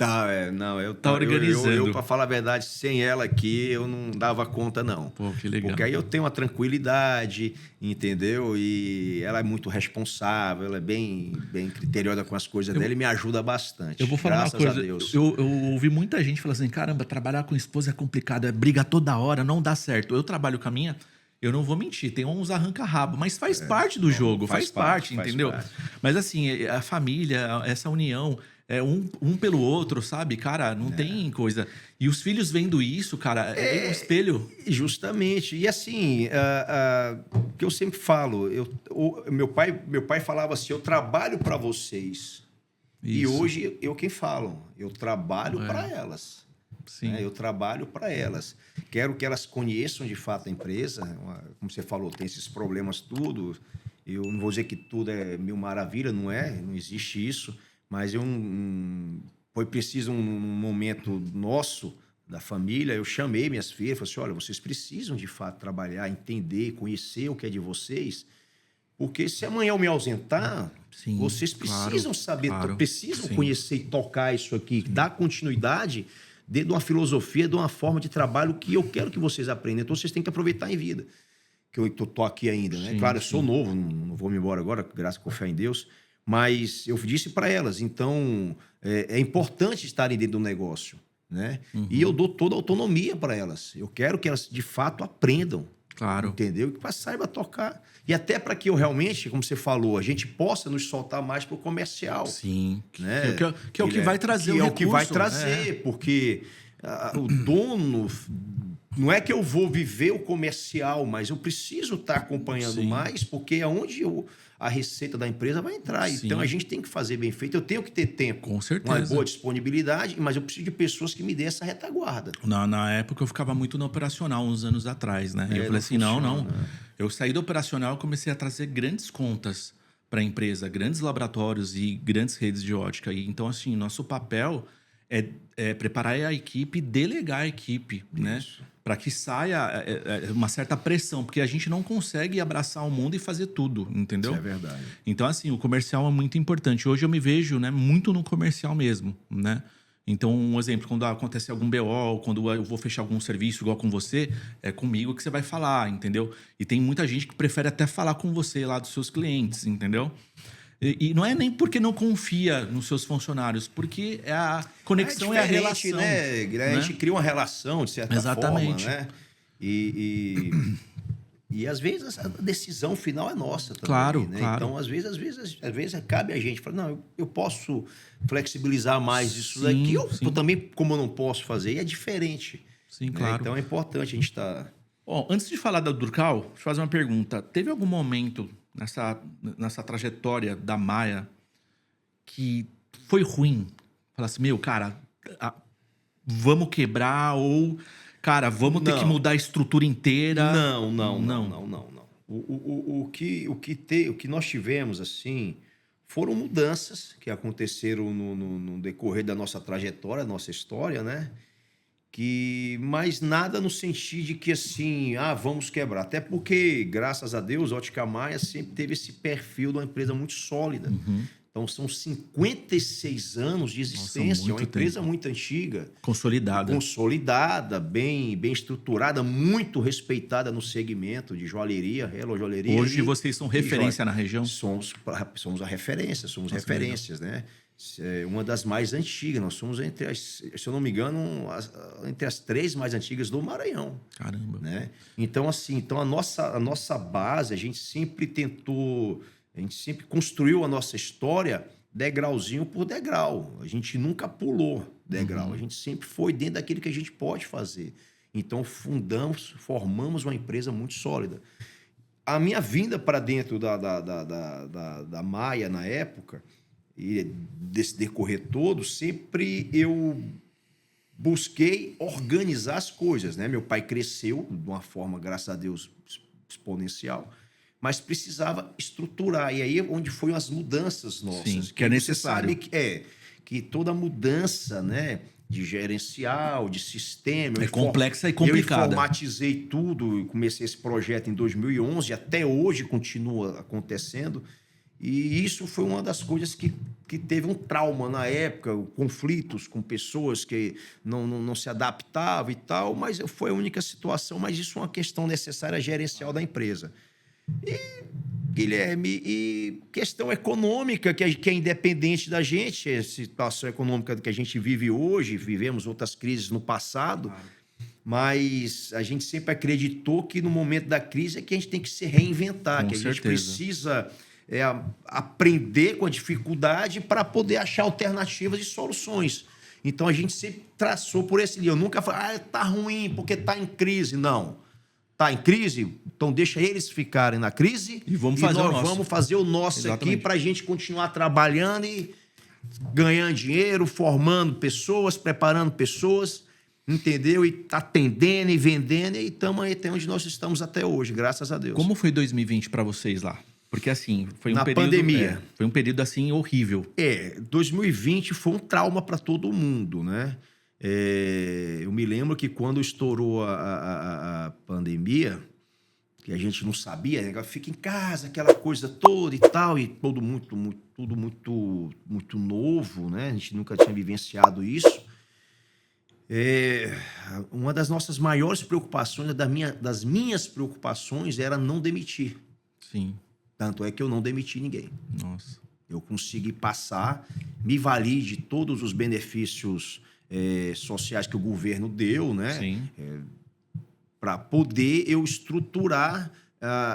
organizando. Eu, para falar a verdade, sem ela aqui, eu não dava conta, não. Pô, que legal. Porque aí eu tenho uma tranquilidade, entendeu? E ela é muito responsável, ela é bem criteriosa com as coisas dela e me ajuda bastante. Eu vou falar uma coisa. Eu ouvi muita gente falando assim, caramba, trabalhar com esposa é complicado, é briga toda hora, não dá certo. Eu trabalho com a minha... Eu não vou mentir, tem uns arranca-rabo, mas faz parte do jogo, faz parte, entendeu? Mas assim, a família, essa união, um pelo outro, sabe? Cara, não tem coisa. E os filhos vendo isso, cara, é um espelho. Justamente. E assim, o que eu sempre falo, meu pai falava assim, eu trabalho para vocês. Isso. E hoje eu quem falo, eu trabalho para elas. Sim. Eu trabalho para elas. Quero que elas conheçam de fato a empresa. Como você falou, tem esses problemas tudo. Eu não vou dizer que tudo é mil maravilha, não existe isso. Mas foi preciso um momento nosso, da família, eu chamei minhas filhas, falei assim, olha, vocês precisam de fato trabalhar, entender, conhecer o que é de vocês, porque se amanhã eu me ausentar, vocês precisam saber, precisam conhecer e tocar isso aqui, dar continuidade dentro de uma filosofia, de uma forma de trabalho que eu quero que vocês aprendam. Então, vocês têm que aproveitar em vida. que eu tô aqui ainda, né? Sim, Claro, eu sou sim. novo, não vou me embora agora, graças a fé em Deus, mas eu disse para elas, então é importante estarem dentro do negócio, né? E eu dou toda a autonomia para elas. Eu quero que elas, de fato, aprendam, Claro. entendeu? Que saiba tocar. E até para que eu realmente, como você falou, a gente possa nos soltar mais para o comercial. Sim. Né? Que é o que vai trazer que o é o que vai recurso. trazer, porque o dono não é que eu vou viver o comercial, mas eu preciso estar acompanhando Sim. mais, porque é onde a receita da empresa vai entrar. Sim. Então a gente tem que fazer bem feito. Eu tenho que ter tempo, Com certeza. uma boa disponibilidade, mas eu preciso de pessoas que me dêem essa retaguarda. Na época eu ficava muito no operacional, uns anos atrás, né? E eu falei não assim, não. funciona. Eu saí do operacional e comecei a trazer grandes contas para a empresa, grandes laboratórios e grandes redes de ótica. E, então, assim, nosso papel é preparar a equipe, delegar a equipe, né? Para que saia uma certa pressão, porque a gente não consegue abraçar o mundo e fazer tudo, entendeu? Isso é verdade. Então, assim, o comercial é muito importante. Hoje eu me vejo, né, muito no comercial mesmo, né? Então, um exemplo, quando acontece algum BO, quando eu vou fechar algum serviço igual com você, é comigo que você vai falar, entendeu? E tem muita gente que prefere até falar com você lá dos seus clientes, entendeu? E não é nem porque não confia nos seus funcionários, porque a conexão é a relação. Né? A gente cria uma relação, de certa Exatamente. forma, né? E às vezes a decisão final é nossa também. Claro, né? claro. Então, às vezes cabe a gente falar, não, eu posso flexibilizar mais isso Sim, daqui, ou sim. também, como eu não posso fazer, é diferente. Sim, né? claro. Então é importante a gente estar. Bom, antes de falar da Durcal, deixa eu fazer uma pergunta. Teve algum momento nessa trajetória da Maia que foi ruim? Falar assim, meu, cara, vamos quebrar ou, cara, vamos ter que mudar a estrutura inteira? Não. O que nós tivemos, assim, foram mudanças que aconteceram no decorrer da nossa trajetória, nossa história, né? Mas nada no sentido de que, assim, vamos quebrar. Até porque, graças a Deus, a Ótica Maia sempre teve esse perfil de uma empresa muito sólida. Então, são 56 anos de existência. Nossa, uma empresa muito antiga. Consolidada, bem estruturada, muito respeitada no segmento de joalheria, relojoalheria. Hoje vocês são referência na região? Somos a referência, referências, né? Uma das mais antigas. Nós somos, se eu não me engano, entre as 3 mais antigas do Maranhão. Caramba. Né? Então, assim, a nossa base, a gente sempre construiu a nossa história degrauzinho por degrau. A gente nunca pulou degrau. A gente sempre foi dentro daquilo que a gente pode fazer. Então, formamos uma empresa muito sólida. A minha vinda para dentro da Maia, na época, e desse decorrer todo, sempre eu busquei organizar as coisas, né? Meu pai cresceu de uma forma, graças a Deus, exponencial, mas precisava estruturar. E aí é onde foram as mudanças nossas. Sim, que é necessário. Você sabe que toda mudança, né, de gerencial, de sistema... É complexa e complicada. Eu informatizei tudo, comecei esse projeto em 2011, até hoje continua acontecendo. E isso foi uma das coisas que teve um trauma na época, conflitos com pessoas que não se adaptavam e tal, mas foi a única situação, mas isso é uma questão necessária gerencial da empresa. E, Guilherme, questão econômica, que é independente da gente, a situação econômica que a gente vive hoje, vivemos outras crises no passado, mas a gente sempre acreditou que no momento da crise é que a gente tem que se reinventar, Com que a gente certeza. precisa aprender com a dificuldade para poder achar alternativas e soluções. Então, a gente sempre traçou por esse linha. Eu nunca falei, tá ruim porque tá em crise. Não. Tá em crise? Então, deixa eles ficarem na crise e nós vamos fazer o nosso. Exatamente. Aqui para a gente continuar trabalhando e ganhando dinheiro, formando pessoas, preparando pessoas, entendeu? E atendendo e vendendo, e estamos aí até onde nós estamos até hoje, graças a Deus. Como foi 2020 para vocês lá? Porque, assim, foi um período... pandemia. Foi um período, assim, horrível. 2020 foi um trauma para todo mundo, né? Eu me lembro que quando estourou a pandemia, que a gente não sabia, né? Fica em casa, aquela coisa toda e tal, e tudo muito novo, né? A gente nunca tinha vivenciado isso. Uma das nossas maiores preocupações, das minhas preocupações, era não demitir. Sim. Tanto é que eu não demiti ninguém. Nossa. Eu consegui passar, me vali de todos os benefícios sociais que o governo deu, né? Sim. Para poder eu estruturar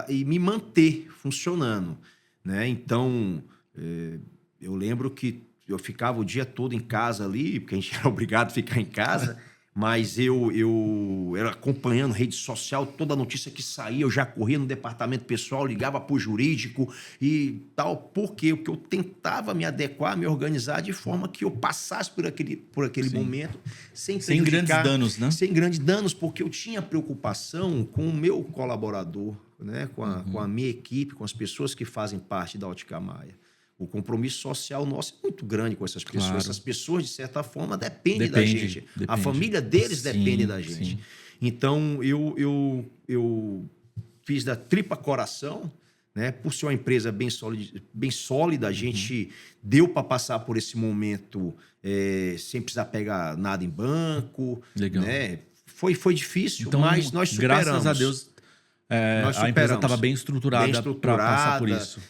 e me manter funcionando, né? Então, eu lembro que eu ficava o dia todo em casa ali, porque a gente era obrigado a ficar em casa, mas eu era acompanhando rede social, toda a notícia que saía, eu já corria no departamento pessoal, ligava para o jurídico e tal. Por quê? Porque eu tentava me adequar, me organizar de forma que eu passasse por aquele momento sem grandes danos, né? Sem grandes danos, porque eu tinha preocupação com o meu colaborador, né? Com a minha equipe, com as pessoas que fazem parte da Ótica Maia. O compromisso social nosso é muito grande com essas pessoas. Claro. Essas pessoas, de certa forma, dependem da gente. A família deles depende da gente. Sim. Então, eu fiz da tripa coração, né? Por ser uma empresa bem sólida, a gente deu para passar por esse momento sem precisar pegar nada em banco. Legal. Né? Foi difícil, então, mas nós superamos. Graças a Deus, a empresa estava bem estruturada para passar por isso.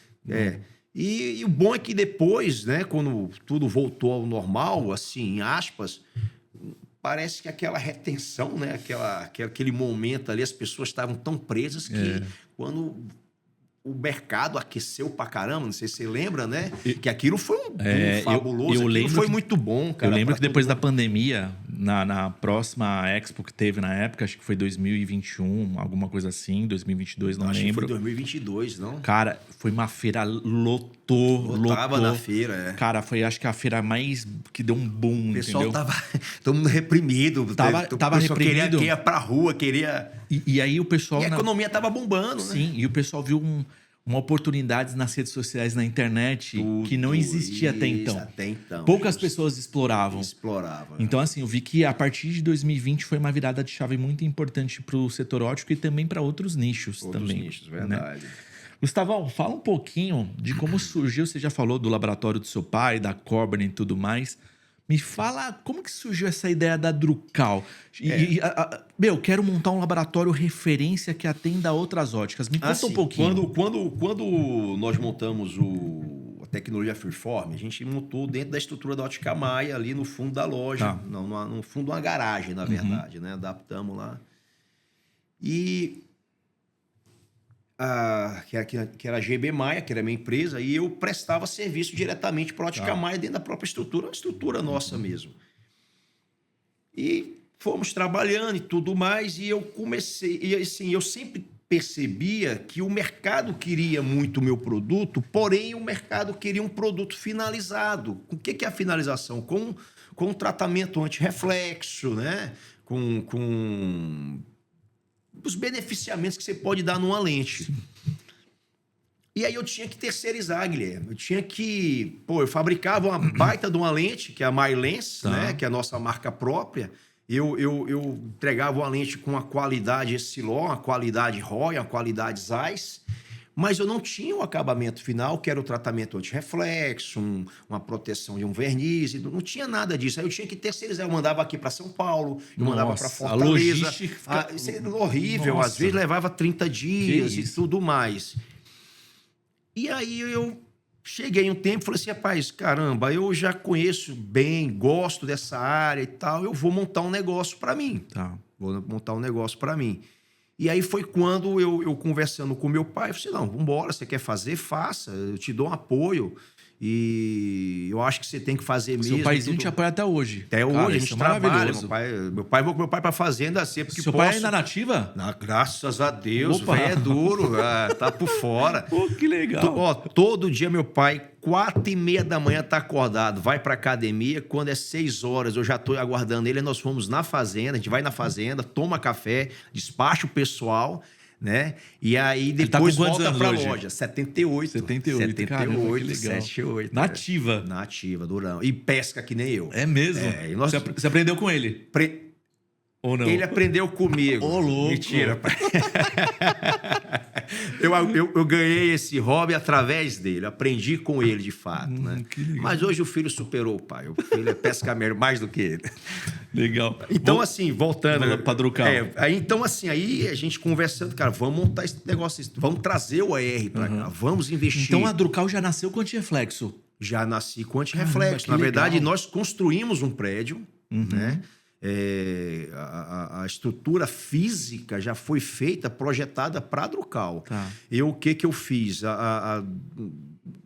E o bom é que depois, né, quando tudo voltou ao normal, assim, em aspas, parece que aquela retenção, né, aquele momento ali, as pessoas estavam tão presas que quando o mercado aqueceu pra caramba, não sei se você lembra, né? Que aquilo foi um boom fabuloso, aquilo foi muito bom, cara. Eu lembro que depois da pandemia, na próxima Expo que teve na época, acho que foi 2021, alguma coisa assim, 2022, não acho lembro. Acho que foi 2022, não? Cara, foi uma feira, lotava na feira, Cara, foi acho que a feira mais que deu um boom, o pessoal entendeu? tava todo mundo reprimido. Tava reprimido. Queria pra rua, queria... E aí o pessoal... E a economia tava bombando, né? Sim, e o pessoal viu uma oportunidade nas redes sociais, na internet, que não existia até então. Poucas pessoas exploravam. Então, assim, eu vi que a partir de 2020 foi uma virada de chave muito importante para o setor óptico e também para outros nichos. Verdade. Né? Gustavão, fala um pouquinho de como surgiu, você já falou do laboratório do seu pai, da Cobra e tudo mais. Me fala como que surgiu essa ideia da Drucal. Quero montar um laboratório referência que atenda a outras óticas. Me conta um pouquinho. Quando nós montamos a tecnologia Freeform, a gente montou dentro da estrutura da Ótica Maia, ali no fundo da loja. No fundo de uma garagem, na verdade. Né? Adaptamos lá. E... que era a GB Maia, que era a minha empresa, e eu prestava serviço diretamente para a Ótica Maia dentro da própria estrutura, uma estrutura nossa mesmo. E fomos trabalhando e tudo mais, e eu comecei... E assim, eu sempre percebia que o mercado queria muito o meu produto, porém o mercado queria um produto finalizado. O que é a finalização? Com um tratamento anti-reflexo, né? Com os beneficiamentos que você pode dar numa lente. E aí eu tinha que terceirizar, Guilherme. Eu tinha que... eu fabricava uma baita de uma lente, que é a MyLens, né? Que é a nossa marca própria. Eu entregava uma lente com a qualidade Epsilon, a qualidade ROI, a qualidade Zeiss, mas eu não tinha o acabamento final, que era o tratamento anti-reflexo, uma proteção de um verniz, não tinha nada disso. Aí eu tinha que terceirizar. Eu mandava aqui para São Paulo, eu mandava para Fortaleza. A logística isso era horrível. Às vezes levava 30 dias e tudo mais. E aí eu cheguei um tempo e falei assim, rapaz, caramba, eu já conheço bem, gosto dessa área e tal, eu vou montar um negócio para mim. Vou montar um negócio para mim. E aí foi quando eu conversando com meu pai, eu falei, não, vamos embora, você quer fazer, faça, eu te dou um apoio e eu acho que você tem que fazer mesmo. Seu paizinho te apoia até hoje. Até hoje, a gente trabalha. Vou com meu pai pra fazenda sempre que Seu pai ainda nativa? Graças a Deus, o velho é duro, tá por fora. Pô, que legal. Todo dia meu pai, 4h30 da manhã, tá acordado, vai pra academia, quando é 6 horas, eu já tô aguardando ele, nós fomos na fazenda, a gente vai na fazenda, toma café, despacha o pessoal, né? E aí depois volta pra loja. 78, caramba, que legal. 78. Nativa, durão. E pesca que nem eu. É mesmo? E Você aprendeu com ele? Ou não? Ele aprendeu comigo. Ô, louco. Mentira, pai. Eu ganhei esse hobby através dele. Aprendi com ele, de fato, né? Que legal. Mas hoje o filho superou o pai. O filho é pescameiro mais do que ele. Legal. Então, assim, voltando... Pra Drucal. Então, assim, aí a gente conversando, cara, vamos montar esse negócio, vamos trazer o AR pra cá, vamos investir. Então a Drucal já nasceu com antirreflexo. Já nasci com antirreflexo. Que Na verdade, legal. nós construímos um prédio, né? A estrutura física já foi feita, projetada para a Drucal. Tá. O que eu fiz? Há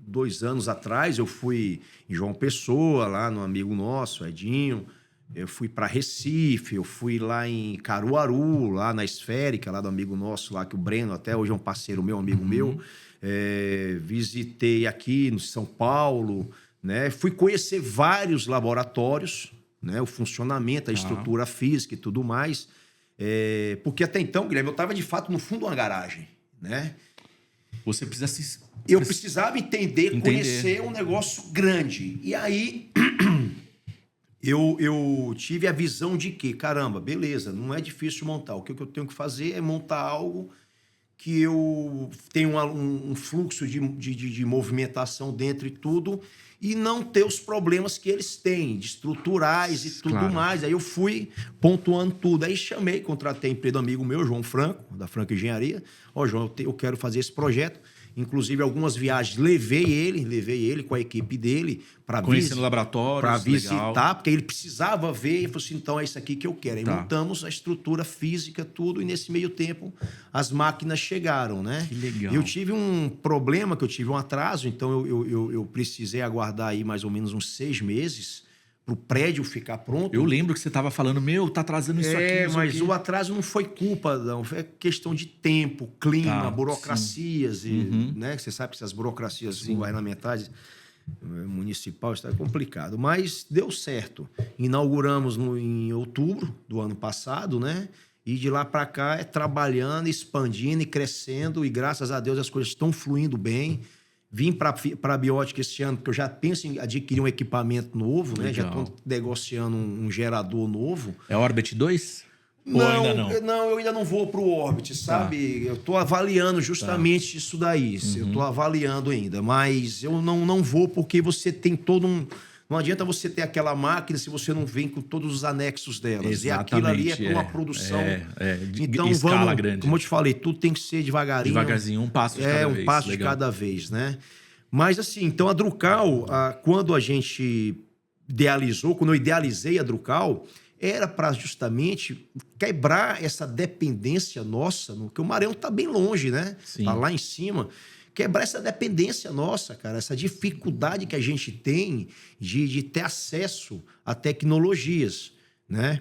2 anos atrás, eu fui em João Pessoa, lá no amigo nosso, Edinho. Eu fui para Recife, eu fui lá em Caruaru, lá na Esférica, lá do amigo nosso, lá que o Breno, até hoje é um parceiro meu, amigo meu. Visitei aqui no São Paulo, né? Fui conhecer vários laboratórios, né? O funcionamento, a estrutura física e tudo mais. Porque até então, Guilherme, eu estava de fato no fundo de uma garagem, né? Você precisa se... Eu precisava entender, conhecer um negócio grande. E aí eu tive a visão de que, caramba, beleza, não é difícil montar. O que eu tenho que fazer é montar algo que eu tenha um fluxo de movimentação dentro e tudo, e não ter os problemas que eles têm, de estruturais e tudo mais. Aí eu fui pontuando tudo. Aí chamei, contratei a empresa do amigo meu, João Franco, da Franco Engenharia. João, eu quero fazer esse projeto. Inclusive, algumas viagens, levei ele com a equipe dele para conhecendo laboratórios, para visitar, legal. porque ele precisava ver. E falou assim, então é isso aqui que eu quero. Aí montamos a estrutura física, tudo, e nesse meio tempo as máquinas chegaram, né? Que legal. Eu tive um problema, que eu tive um atraso, então eu precisei aguardar aí mais ou menos uns 6 meses para o prédio ficar pronto. Eu lembro que você estava falando, tá atrasando isso aqui. Mas o atraso não foi culpa, não. Foi questão de tempo, clima, burocracias. Né? Você sabe que essas burocracias governamentais, municipal, está complicado. Mas deu certo. Inauguramos em outubro do ano passado, né? E de lá para cá trabalhando, expandindo e crescendo. E graças a Deus as coisas estão fluindo bem. Vim para a Biótica esse ano, porque eu já penso em adquirir um equipamento novo, né? Já estou negociando um gerador novo. É Orbit 2? Ou ainda não? Não, eu ainda não vou para o Orbit, sabe? Eu estou avaliando justamente isso daí. Eu estou avaliando ainda, mas eu não vou porque você tem todo um... Não adianta você ter aquela máquina se você não vem com todos os anexos delas. Exatamente, e aquilo ali é para uma produção... de então, escala grande. Como eu te falei, tudo tem que ser devagarinho. Devagarzinho, um passo de cada vez. Um passo de cada vez, né? Mas assim, então a Drucal, quando a gente idealizou, quando eu idealizei a Drucal, era para justamente quebrar essa dependência nossa, porque o Maranhão está bem longe, né? Está lá em cima. Quebrar essa dependência nossa, cara, essa dificuldade que a gente tem de ter acesso a tecnologias, né?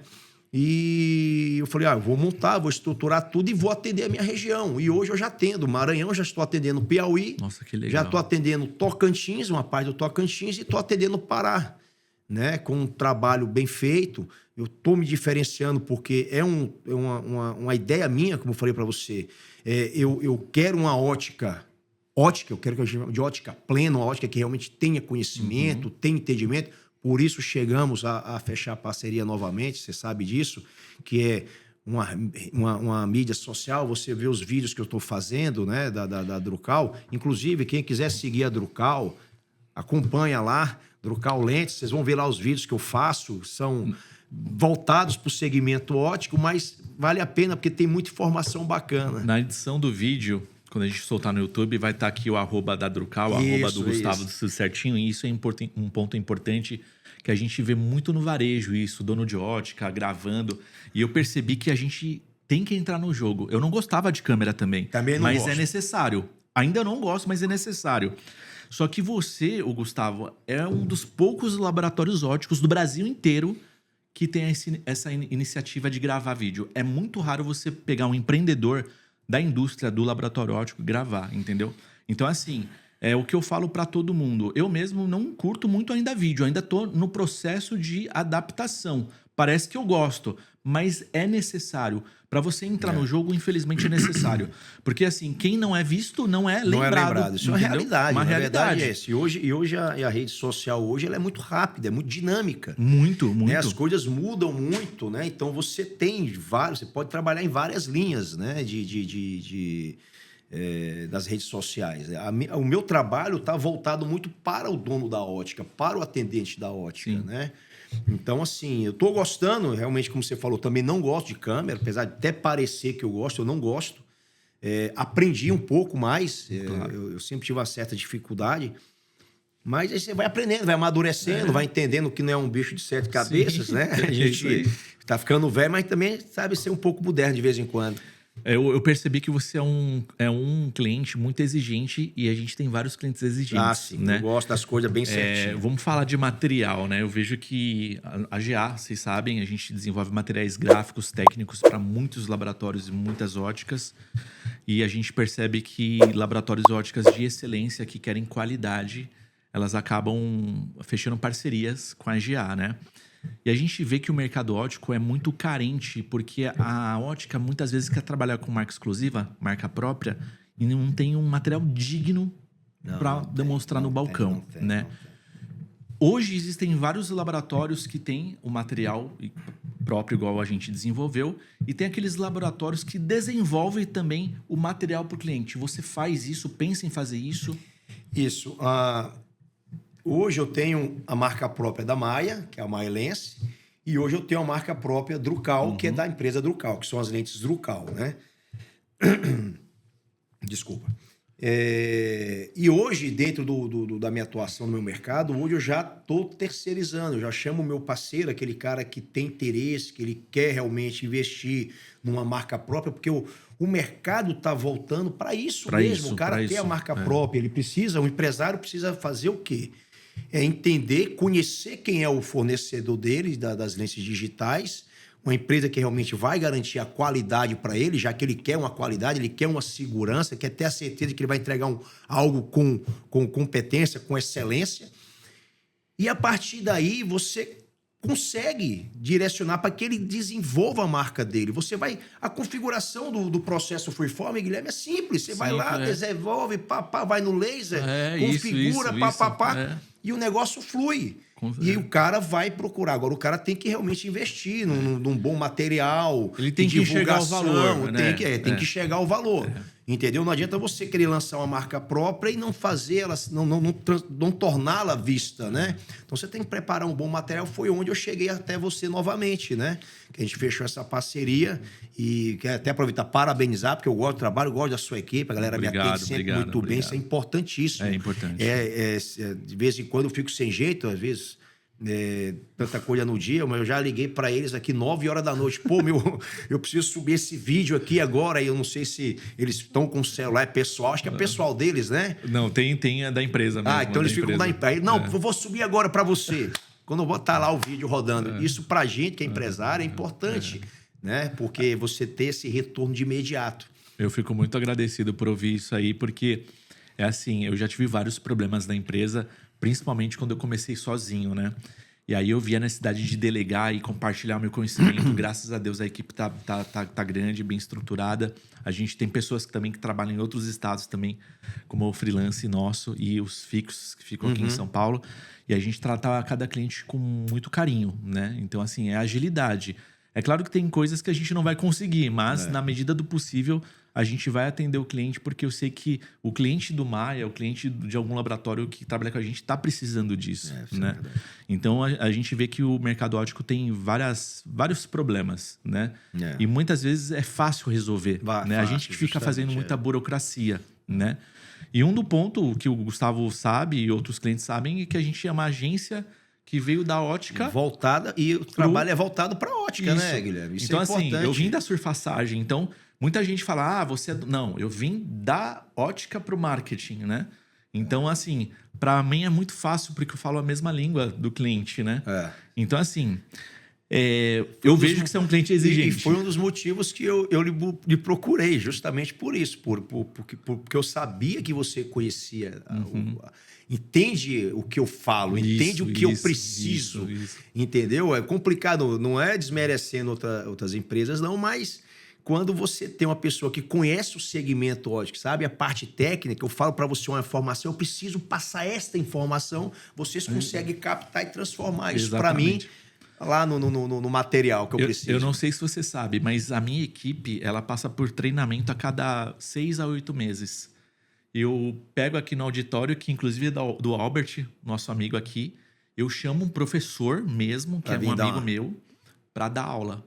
E eu falei, eu vou montar, vou estruturar tudo e vou atender a minha região. E hoje eu já atendo Maranhão, já estou atendendo Piauí. Nossa, que legal. Já estou atendendo Tocantins, uma parte do Tocantins, e estou atendendo Pará, né? Com um trabalho bem feito. Eu estou me diferenciando porque é uma ideia minha, como eu falei para você. Eu quero uma ótica, eu quero que eu chame de ótica plena, uma ótica que realmente tenha conhecimento, tenha entendimento. Por isso chegamos a fechar a parceria novamente, você sabe disso, que é uma mídia social. Você vê os vídeos que eu estou fazendo, né, da Drucal. Inclusive, quem quiser seguir a Drucal, acompanha lá, Drucal Lentes, vocês vão ver lá os vídeos que eu faço, são voltados para o segmento óptico, mas vale a pena porque tem muita informação bacana. Na edição do vídeo, quando a gente soltar no YouTube, vai estar aqui o @ da Drucal, o @ do Gustavo, tudo certinho. E isso é um ponto importante que a gente vê muito no varejo, isso, dono de ótica, gravando. E eu percebi que a gente tem que entrar no jogo. Eu não gostava de câmera também não mas gosto. É necessário. Ainda não gosto, mas é necessário. Só que você, o Gustavo, é um dos poucos laboratórios ópticos do Brasil inteiro que tem essa iniciativa de gravar vídeo. É muito raro você pegar um empreendedor da indústria do laboratório óptico e gravar, entendeu? Então, assim, é o que eu falo para todo mundo. Eu mesmo não curto muito ainda vídeo, ainda tô no processo de adaptação. Parece que eu gosto, mas é necessário. Para você entrar no jogo, infelizmente é necessário. Porque assim, quem não é visto não é lembrado. Não é lembrado. Isso é uma realidade. Uma realidade realidade. é essa. E hoje a rede social hoje ela é muito rápida, é muito dinâmica. Muito, muito. Né? As coisas mudam muito, né? Então você tem vários, você pode trabalhar em várias linhas, né? Das redes sociais. O meu trabalho está voltado muito para o dono da ótica, para o atendente da ótica, Sim. né? Então, assim, eu tô gostando, realmente, como você falou, também não gosto de câmera, apesar de até parecer que eu gosto, eu não gosto. Aprendi um pouco mais, Claro. eu sempre tive uma certa dificuldade, mas aí você vai aprendendo, vai amadurecendo, vai entendendo que não é um bicho de 7 cabeças, né? A gente tá ficando velho, mas também sabe ser um pouco moderno de vez em quando. Eu percebi que você é um cliente muito exigente e a gente tem vários clientes exigentes. Sim, né? eu gosto das coisas bem certinho. Vamos falar de material, né? Eu vejo que a GA, vocês sabem, a gente desenvolve materiais gráficos técnicos para muitos laboratórios e muitas óticas. E a gente percebe que laboratórios óticas de excelência que querem qualidade, elas acabam fechando parcerias com a GA, né? E a gente vê que o mercado óptico é muito carente, porque a ótica muitas vezes quer trabalhar com marca exclusiva, marca própria, e não tem um material digno para demonstrar no balcão, né? Hoje existem vários laboratórios que têm o material próprio, igual a gente desenvolveu, e tem aqueles laboratórios que desenvolvem também o material para o cliente. Você faz isso, pensa em fazer isso? Isso. Hoje eu tenho a marca própria da Maia, que é a Maia Lens, e hoje eu tenho a marca própria Drucal, que é da empresa Drucal, que são as lentes Drucal, né? Desculpa. E hoje, dentro da minha atuação no meu mercado, hoje eu já estou terceirizando, eu já chamo o meu parceiro, aquele cara que tem interesse, que ele quer realmente investir numa marca própria, porque o mercado está voltando para isso mesmo. O cara quer a marca própria, ele precisa, o empresário precisa fazer o quê? Entender, conhecer quem é o fornecedor dele, das lentes digitais, uma empresa que realmente vai garantir a qualidade para ele, já que ele quer uma qualidade, ele quer uma segurança, quer ter a certeza de que ele vai entregar algo com competência, com excelência. E a partir daí você consegue direcionar para que ele desenvolva a marca dele. A configuração do processo Freeform, Guilherme, é simples. Você vai lá, desenvolve, vai no laser, configura, e o negócio flui. E aí o cara vai procurar. Agora, o cara tem que realmente investir num bom material. Ele tem que enxergar o valor. Tem que enxergar o valor. Entendeu? Não adianta você querer lançar uma marca própria e não fazer ela, não torná-la vista, né? Então você tem que preparar um bom material. Foi onde eu cheguei até você novamente, né? Que a gente fechou essa parceria e quero até aproveitar, parabenizar, porque eu gosto do trabalho, gosto da sua equipe, a galera me atende sempre muito bem, isso é importantíssimo. É importante. De vez em quando eu fico sem jeito, às vezes... tanta coisa no dia, mas eu já liguei para eles aqui 9 horas da noite. Pô, eu preciso subir esse vídeo aqui agora. E eu não sei se eles estão com o celular pessoal, acho que é pessoal deles, né? Não, tem a da empresa mesmo. Então eles ficam da empresa. Não, eu vou subir agora para você. Quando eu botar lá o vídeo rodando. Isso pra gente que é empresário é importante, né? Porque você ter esse retorno de imediato. Eu fico muito agradecido por ouvir isso aí, porque é assim, eu já tive vários problemas na empresa, principalmente quando eu comecei sozinho, né? E aí eu vi a necessidade de delegar e compartilhar meu conhecimento. Graças a Deus a equipe tá grande, bem estruturada. A gente tem pessoas que trabalham em outros estados também, como o freelance nosso e os fixos que ficam aqui em São Paulo. E a gente trata cada cliente com muito carinho, né? Então, assim, é agilidade. É claro que tem coisas que a gente não vai conseguir, mas na medida do possível a gente vai atender o cliente, porque eu sei que o cliente do Maia, o cliente de algum laboratório que trabalha com a gente está precisando disso, né? Então a gente vê que o mercado óptico tem vários problemas, né? E muitas vezes é fácil resolver, né? A gente fica fazendo muita burocracia, né? E do ponto que o Gustavo sabe e outros clientes sabem é que a gente é uma agência que veio da ótica. Voltada, e o trabalho é voltado para ótica, né, Guilherme? Isso então, é importante. assim, eu vim da surfaçagem. Então, muita gente fala, você é... Não, eu vim da ótica para o marketing, né? Então, assim, para mim é muito fácil, porque eu falo a mesma língua do cliente, né? Então, assim, eu vejo que você é um cliente exigente. E foi um dos motivos que eu lhe procurei, justamente por isso. Porque eu sabia que você conhecia, entende o que eu falo, entende o que eu preciso. Isso. Entendeu? É complicado, não é desmerecendo outras empresas, não, mas quando você tem uma pessoa que conhece o segmento ótico, sabe? A parte técnica, eu falo para você uma informação, eu preciso passar esta informação, vocês conseguem captar e transformar isso para mim lá no material que eu preciso. Eu não sei se você sabe, mas a minha equipe, ela passa por treinamento a cada 6 a 8 meses. Eu pego aqui no auditório, que inclusive é do Albert, nosso amigo aqui, eu chamo um professor mesmo, que é um amigo meu, para dar aula.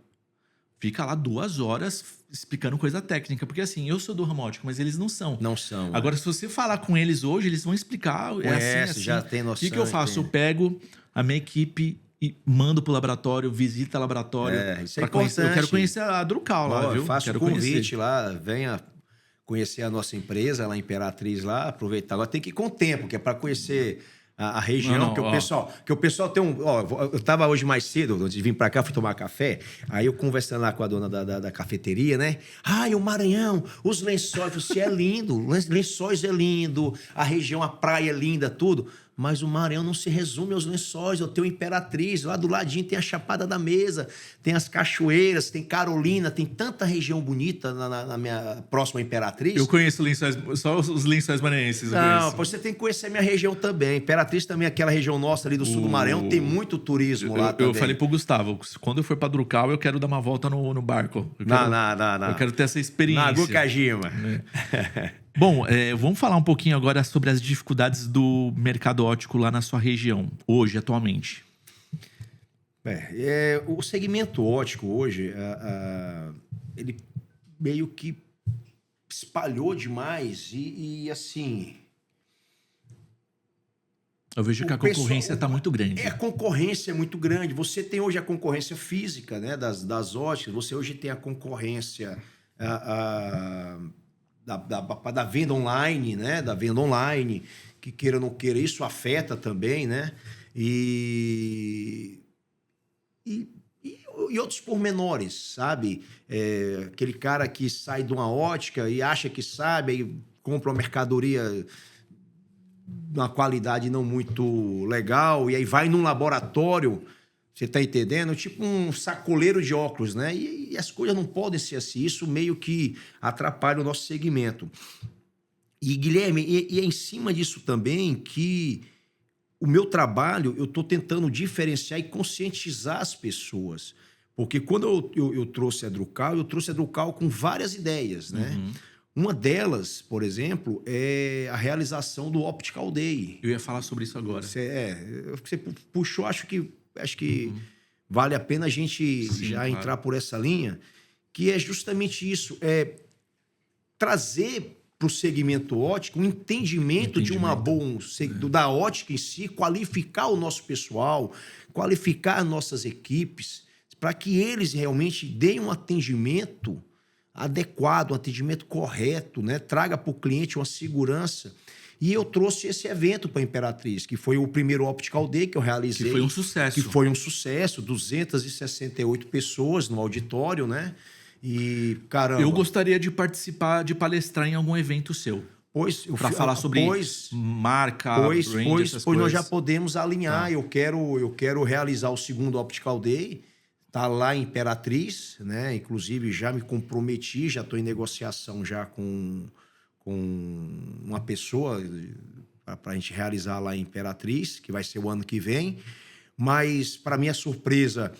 Fica lá 2 horas explicando coisa técnica. Porque assim, eu sou do ramo óptico, mas eles não são. Não são. Agora, se você falar com eles hoje, eles vão explicar. Conhece, já tem noção. O que eu faço? Eu pego a minha equipe e mando pro laboratório, visita o laboratório. Isso é importante. Eu quero conhecer a Drucal lá, viu? Faço o convite lá, venha conhecer a nossa empresa, lá Imperatriz, lá, aproveitar. Agora tem que ir com o tempo, que é para conhecer a região, que o pessoal tem um... eu estava hoje mais cedo, antes de vir para cá, fui tomar café, aí eu conversando lá com a dona da cafeteria, né? O Maranhão, os lençóis, você é lindo, lençóis é lindo, a região, a praia é linda, tudo... Mas o Maranhão não se resume aos lençóis. Eu tenho Imperatriz, lá do ladinho tem a Chapada da Mesa, tem as cachoeiras, tem Carolina, tem tanta região bonita na minha próxima Imperatriz. Eu conheço lençóis, só os lençóis maranhenses. Não, você tem que conhecer a minha região também. Imperatriz também, aquela região nossa ali do sul do Maranhão, tem muito turismo lá também. Eu falei pro Gustavo, quando eu for pra Drucal, eu quero dar uma volta no barco. Não. Eu quero ter essa experiência. Na Gucajima. Bom, vamos falar um pouquinho agora sobre as dificuldades do mercado óptico lá na sua região, hoje, atualmente. O segmento óptico hoje, ele meio que espalhou demais e assim... Eu vejo que a concorrência está muito grande. A concorrência é muito grande. Você tem hoje a concorrência física, né, das óticas, você hoje tem a concorrência... Da venda online, né? Da venda online, que queira ou não queira, isso afeta também, né? E outros pormenores, sabe? Aquele cara que sai de uma ótica e acha que sabe, aí compra uma mercadoria de uma qualidade não muito legal, e aí vai num laboratório, você tá entendendo? Tipo um sacoleiro de óculos, né? E as coisas não podem ser assim. Isso meio que atrapalha o nosso segmento. E, Guilherme, é em cima disso também que o meu trabalho, eu estou tentando diferenciar e conscientizar as pessoas. Porque quando eu trouxe a Drucal, eu trouxe a Drucal com várias ideias, né? Uma delas, por exemplo, é a realização do Optical Day. Eu ia falar sobre isso agora. Você puxou, acho que vale a pena a gente entrar por essa linha, que é justamente isso, trazer para o segmento óptico um entendimento de da ótica em si, qualificar o nosso pessoal, qualificar as nossas equipes, para que eles realmente deem um atendimento adequado, um atendimento correto, né? Traga para o cliente uma segurança. E eu trouxe esse evento para a Imperatriz, que foi o primeiro Optical Day que eu realizei. Que foi um sucesso. Que foi um sucesso, 268 pessoas no auditório, né? E, caramba... Eu gostaria de participar, de palestrar em algum evento seu. Para falar sobre marca, brand, essas coisas. Nós já podemos alinhar. Tá. Eu quero realizar o segundo Optical Day. Está lá em Imperatriz, né? Inclusive, já me comprometi, já estou em negociação já com uma pessoa para a gente realizar lá em Imperatriz, que vai ser o ano que vem. Mas, para minha surpresa,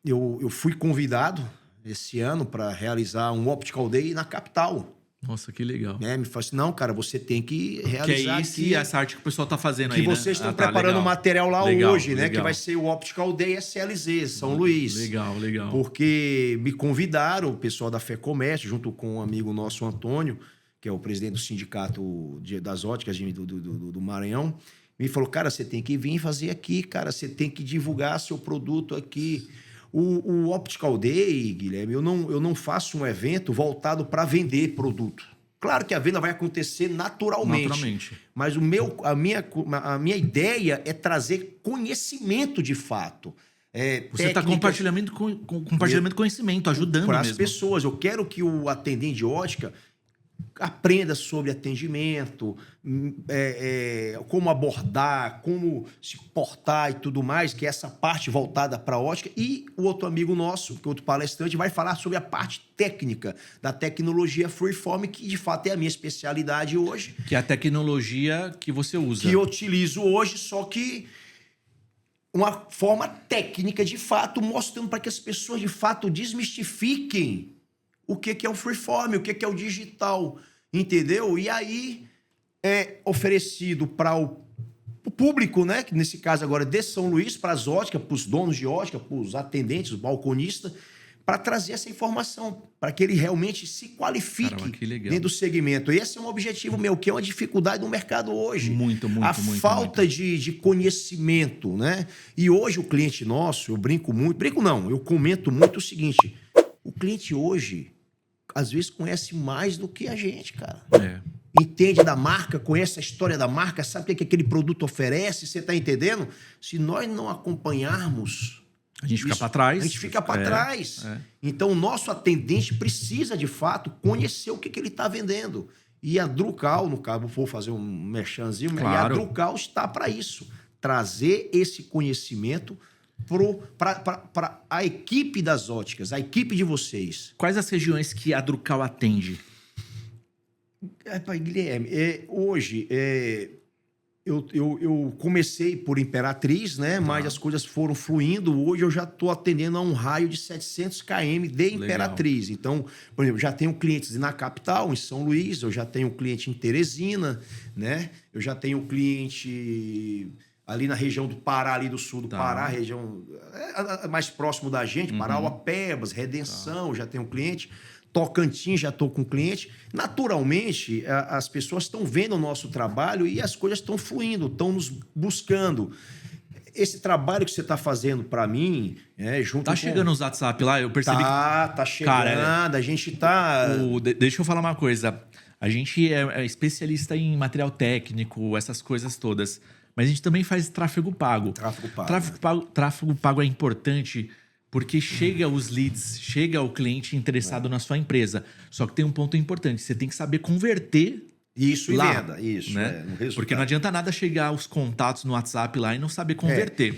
eu fui convidado esse ano para realizar um Optical Day na capital. Nossa, que legal. Me falou assim, não, cara, você tem que realizar aqui essa arte que o pessoal está fazendo aí, que vocês estão preparando material lá hoje, né? Que vai ser o Optical Day SLZ, São Luís. Legal. Porque me convidaram, o pessoal da Fé Comércio, junto com um amigo nosso, Antônio, que é o presidente do sindicato das óticas do Maranhão, me falou, cara, você tem que vir fazer aqui, cara, você tem que divulgar seu produto aqui. O Optical Day, Guilherme, eu não faço um evento voltado para vender produto. Claro que a venda vai acontecer naturalmente. Mas a minha ideia é trazer conhecimento de fato. Você está compartilhamento de conhecimento, ajudando para mesmo. as pessoas. Eu quero que o atendente de ótica aprenda sobre atendimento, como abordar, como se portar e tudo mais, que é essa parte voltada para a ótica. E o outro amigo nosso, que é outro palestrante, vai falar sobre a parte técnica da tecnologia Freeform, que de fato é a minha especialidade hoje. Que é a tecnologia que você usa. Que eu utilizo hoje, só que uma forma técnica, de fato, mostrando para que as pessoas, de fato, desmistifiquem o que é o freeform, o que é o digital, entendeu? E aí é oferecido para o público, né? Que nesse caso agora é de São Luís, para as óticas, para os donos de ótica, para os atendentes, os balconistas, para trazer essa informação, para que ele realmente se qualifique. Caramba, que legal. Dentro do segmento. E esse é um objetivo meu, que é uma dificuldade no mercado hoje. Muito. A falta de conhecimento, né? E hoje o cliente nosso, eu brinco muito, eu comento muito o seguinte: o cliente hoje, às vezes, conhece mais do que a gente, cara. Entende da marca, conhece a história da marca, sabe o que aquele produto oferece, você está entendendo? Se nós não acompanharmos... A gente fica para trás. A gente fica para trás. Então, o nosso atendente precisa, de fato, conhecer o que ele está vendendo. E a Drucal, no caso, vou fazer um merchanzinho, claro. E a Drucal está para isso. Trazer esse conhecimento para a equipe das óticas, a equipe de vocês. Quais as regiões que a Drucal atende? Guilherme, hoje... Eu comecei por Imperatriz, né? Mas as coisas foram fluindo. Hoje eu já estou atendendo a um raio de 700 km de Imperatriz. Legal. Então, por exemplo, já tenho clientes na capital, em São Luís, eu já tenho cliente em Teresina, né? Eu já tenho cliente ali na região do Pará, ali do sul do Pará, região mais próximo da gente, Parauapebas, Redenção, já tenho cliente. Tocantins, já estou com cliente. Naturalmente, as pessoas estão vendo o nosso trabalho e as coisas estão fluindo, estão nos buscando. Esse trabalho que você está fazendo para mim, junto Tá chegando nos WhatsApp lá, eu percebi tá chegando, cara, a gente tá... Deixa eu falar uma coisa. A gente é especialista em material técnico, essas coisas todas. Mas a gente também faz tráfego pago. Tráfego pago é importante... Porque chega os leads, chega o cliente interessado na sua empresa. Só que tem um ponto importante, você tem que saber converter isso lá, e venda, isso, né? Porque não adianta nada chegar os contatos no WhatsApp lá e não saber converter.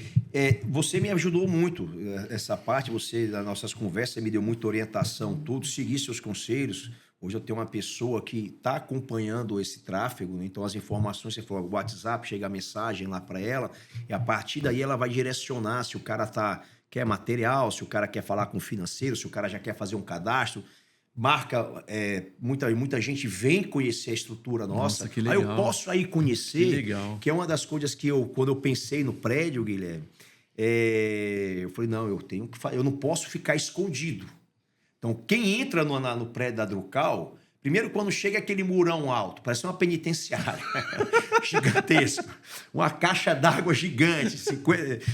Você me ajudou muito essa parte, você, nas nossas conversas, você me deu muita orientação, tudo, seguir seus conselhos. Hoje eu tenho uma pessoa que está acompanhando esse tráfego, né? Então as informações, você falou, o WhatsApp, chega a mensagem lá para ela, e a partir daí ela vai direcionar se o cara quer material, se o cara quer falar com o financeiro, se o cara já quer fazer um cadastro. Marca, muita gente vem conhecer a estrutura nossa. Que legal. Aí eu posso aí conhecer, que é uma das coisas que quando eu pensei no prédio, Guilherme, eu falei, não, eu não posso ficar escondido. Então, quem entra no prédio da Drucal, primeiro quando chega aquele murão alto, parece uma penitenciária, gigantesca, uma caixa d'água gigante,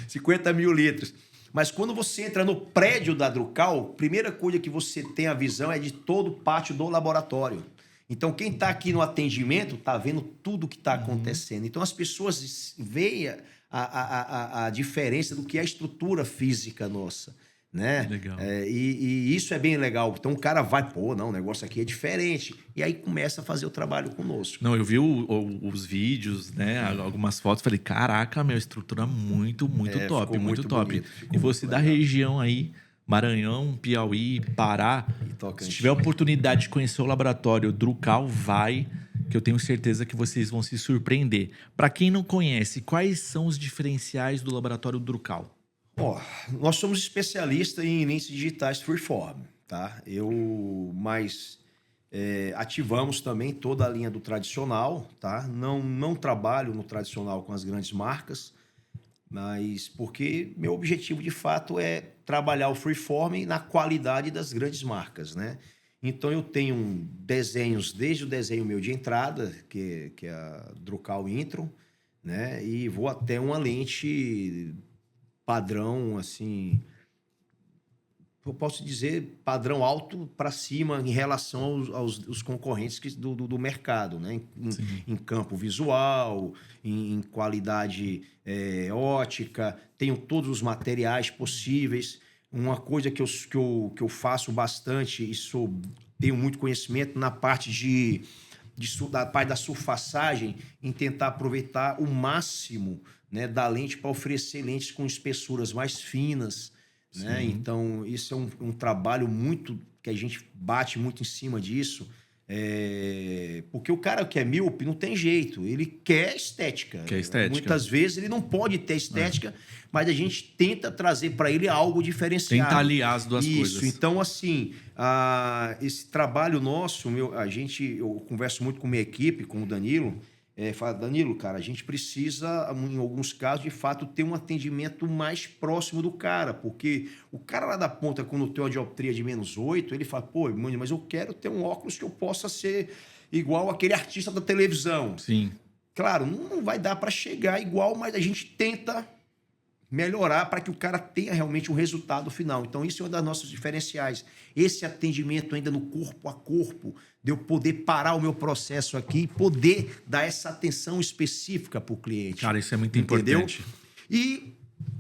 50 mil litros. Mas quando você entra no prédio da Drucal, a primeira coisa que você tem a visão é de todo o pátio do laboratório. Então, quem está aqui no atendimento está vendo tudo o que está acontecendo. Então, as pessoas veem a diferença do que é a estrutura física nossa. Né? Legal. E isso é bem legal. Então, o cara vai, o negócio aqui é diferente. E aí começa a fazer o trabalho conosco. Não, eu vi os vídeos, né? Algumas fotos, falei, caraca, meu, estrutura muito top, muito top. Bonito, e você da região aí, Maranhão, Piauí, Pará, se tiver a oportunidade de conhecer o laboratório Drucal, vai, que eu tenho certeza que vocês vão se surpreender. Para quem não conhece, quais são os diferenciais do laboratório Drucal? Nós somos especialistas em lentes digitais Freeform, tá? Mas ativamos também toda a linha do tradicional, tá? Não trabalho no tradicional com as grandes marcas, mas porque meu objetivo de fato é trabalhar o Freeform na qualidade das grandes marcas, né? Então eu tenho desenhos, desde o desenho meu de entrada, que é a Drucal Intron, né? E vou até uma lente padrão, assim, eu posso dizer, padrão alto para cima em relação aos concorrentes do mercado, né? Em campo visual, em qualidade ótica, tenho todos os materiais possíveis. Uma coisa que eu faço bastante e tenho muito conhecimento na parte da parte da surfaçagem, em tentar aproveitar o máximo, né, da lente para oferecer lentes com espessuras mais finas, né? Então, isso é um trabalho muito que a gente bate muito em cima disso, porque o cara que é míope não tem jeito, ele quer estética. Muitas vezes ele não pode ter estética, mas a gente tenta trazer para ele algo diferenciado. Tenta aliar as duas coisas. Isso, então assim, esse trabalho nosso, eu converso muito com minha equipe, com o Danilo, fala, Danilo, cara, a gente precisa, em alguns casos, de fato, ter um atendimento mais próximo do cara, porque o cara lá da ponta, quando tem uma dioptria de -8, ele fala, pô, mas eu quero ter um óculos que eu possa ser igual aquele artista da televisão. Sim. Claro, não vai dar para chegar igual, mas a gente tenta melhorar para que o cara tenha realmente um resultado final. Então, isso é uma das nossas diferenciais. Esse atendimento ainda no corpo a corpo, de eu poder parar o meu processo aqui e poder dar essa atenção específica para o cliente. Cara, isso é muito entendeu? importante. E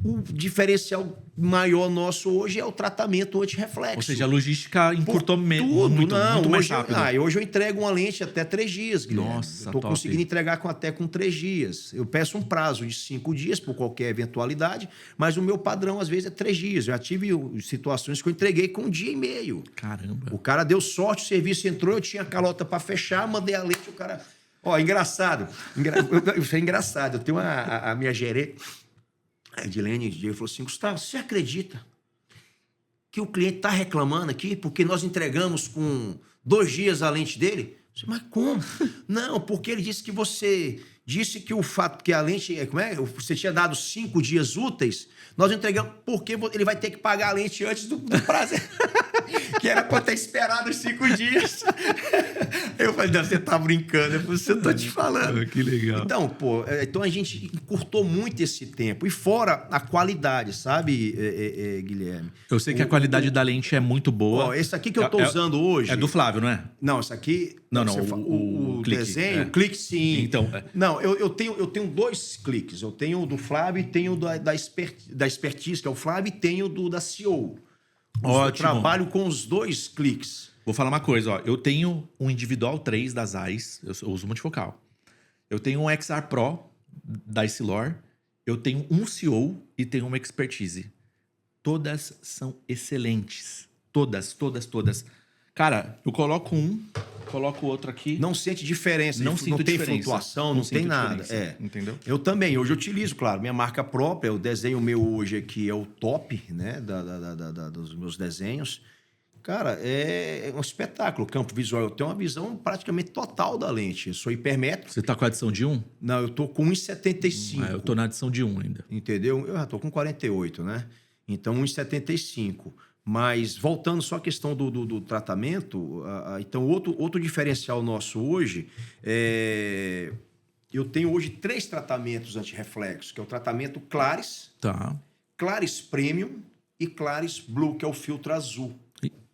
o diferencial maior nosso hoje é o tratamento anti-reflexo. Ou seja, a logística encurtou muito mais rápido. Hoje eu entrego uma lente até 3 dias, Guilherme. Nossa, Estou conseguindo entregar até com 3 dias. Eu peço um prazo de 5 dias por qualquer eventualidade, mas o meu padrão às vezes é 3 dias. Já tive situações que eu entreguei com 1 dia e meio. Caramba. O cara deu sorte, o serviço entrou, eu tinha a calota para fechar, mandei a lente, o cara... Ó, engraçado. Isso é engraçado. Eu tenho a minha gerente... A Edilene falou assim, Gustavo, você acredita que o cliente está reclamando aqui porque nós entregamos com 2 dias a lente dele? Eu disse, mas como? Não, porque ele disse que você disse que o fato que a lente... Você tinha dado 5 dias úteis, nós entregamos porque ele vai ter que pagar a lente antes do prazo. Que era para ter esperado os 5 dias. Eu falei, não, você tá brincando. Eu falei, você tá te falando. Que legal. Então a gente encurtou muito esse tempo. E fora a qualidade, sabe, Guilherme? Eu sei que a qualidade da lente é muito boa. Ó, esse aqui que eu tô usando hoje... É do Flávio, não é? Não, esse aqui... O clique, desenho, o clique sim. Então, Não, eu tenho 2 cliques. Eu tenho o do Flávio e tenho o da Expertise, que é o Flávio, e tenho o da CEO. Ótimo. Eu trabalho com os 2 cliques. Vou falar uma coisa, ó. Eu tenho um individual 3 da Zeiss, eu uso multifocal. Eu tenho um XR Pro da Essilor, eu tenho um CEO e tenho uma Expertise. Todas são excelentes. Todas. Cara, eu coloco coloco o outro aqui. Não sente diferença. Não tem flutuação, não tem nada. Entendeu? Eu também. Hoje eu utilizo, claro, minha marca própria. O desenho meu hoje aqui é o top, né, dos meus desenhos. Cara, é um espetáculo. O campo visual, eu tenho uma visão praticamente total da lente. Eu sou hipermétrico. Você tá com a adição de 1? Não, eu tô com 1,75. Eu tô na adição de 1 ainda. Entendeu? Eu já tô com 48, né? Então, 1,75. Mas, voltando só à questão do tratamento, então, outro diferencial nosso hoje eu tenho hoje 3 tratamentos anti-reflexo, que é o tratamento Claris, Claris Premium e Claris Blue, que é o filtro azul.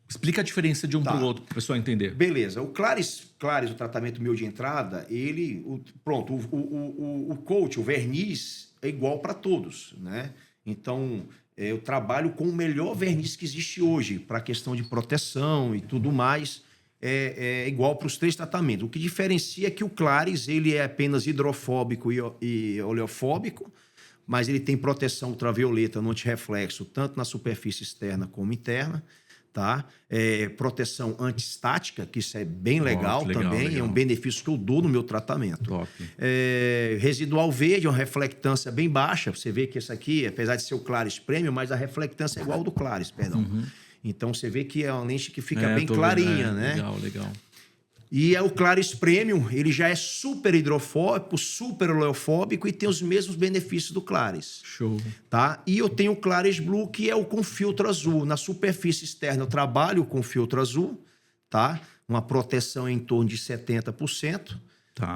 Explica a diferença de um para o outro, para o pessoal entender. Beleza. O Claris, o tratamento meu de entrada, o coat, o verniz, é igual para todos, né? Então, eu trabalho com o melhor verniz que existe hoje, para a questão de proteção e tudo mais, é igual para os 3 tratamentos. O que diferencia é que o Claris, ele é apenas hidrofóbico e oleofóbico, mas ele tem proteção ultravioleta no antirreflexo, tanto na superfície externa como interna. Tá? Proteção antistática, que isso é bem legal também, legal. É um benefício que eu dou no meu tratamento. Residual verde, uma reflectância bem baixa. Você vê que esse aqui, apesar de ser o Claris Premium, mas a reflectância é igual ao do Claris, perdão. Então você vê que é uma lente que fica bem clarinha, né? Legal. E o Claris Premium, ele já é super hidrofóbico, super oleofóbico e tem os mesmos benefícios do Claris. Show. Tá? E eu tenho o Claris Blue, que é o com filtro azul. Na superfície externa eu trabalho com filtro azul, tá? Uma proteção em torno de 70%.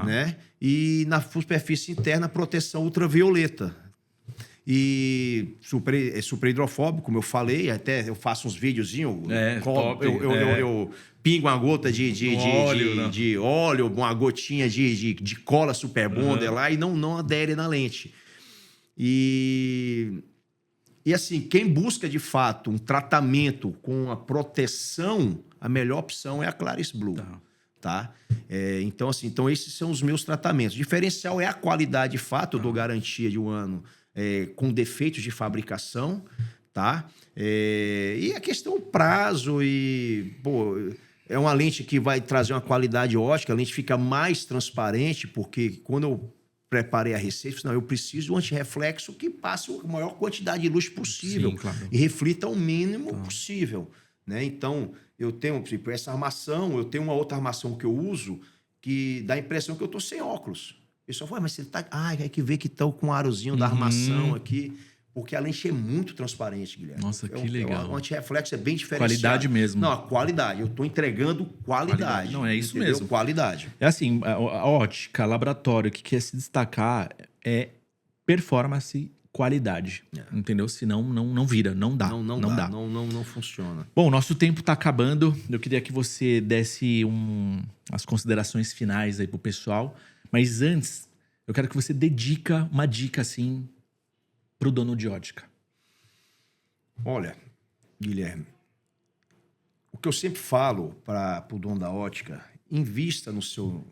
Né? E na superfície interna, proteção ultravioleta. E super hidrofóbico, como eu falei, até eu faço uns videozinhos. Eu pingo uma gota de óleo, uma gotinha de cola Super Bonder lá e não adere na lente. E assim, quem busca de fato um tratamento com a proteção, a melhor opção é a Claris Blue. Tá? Então, assim, esses são os meus tratamentos. O diferencial é a qualidade de fato, eu dou garantia de 1 ano com defeitos de fabricação, tá? E a questão prazo é uma lente que vai trazer uma qualidade ótica, a lente fica mais transparente, porque quando eu preparei a receita, eu preciso de um antirreflexo que passe a maior quantidade de luz possível. Sim, claro. E reflita o mínimo possível, né? Então, eu tenho, tipo, essa armação, eu tenho uma outra armação que eu uso que dá a impressão que eu tô sem óculos. O pessoal fala, mas você tá... é que ver que estão com o arozinho da armação aqui, porque a lente é muito transparente, Guilherme. Nossa, que legal. O antirreflexo é bem diferenciado. Qualidade mesmo. Não, a qualidade. Eu tô entregando qualidade. Não, é isso entendeu? mesmo. Qualidade. É assim, a ótica, laboratório, que quer se destacar é performance, qualidade. Entendeu? Senão não vira, não dá. Não funciona. Bom, nosso tempo tá acabando. Eu queria que você desse as considerações finais aí pro pessoal. Mas antes, eu quero que você dedica uma dica, assim, pro dono de ótica. Olha, Guilherme, o que eu sempre falo para o dono da ótica, invista no seu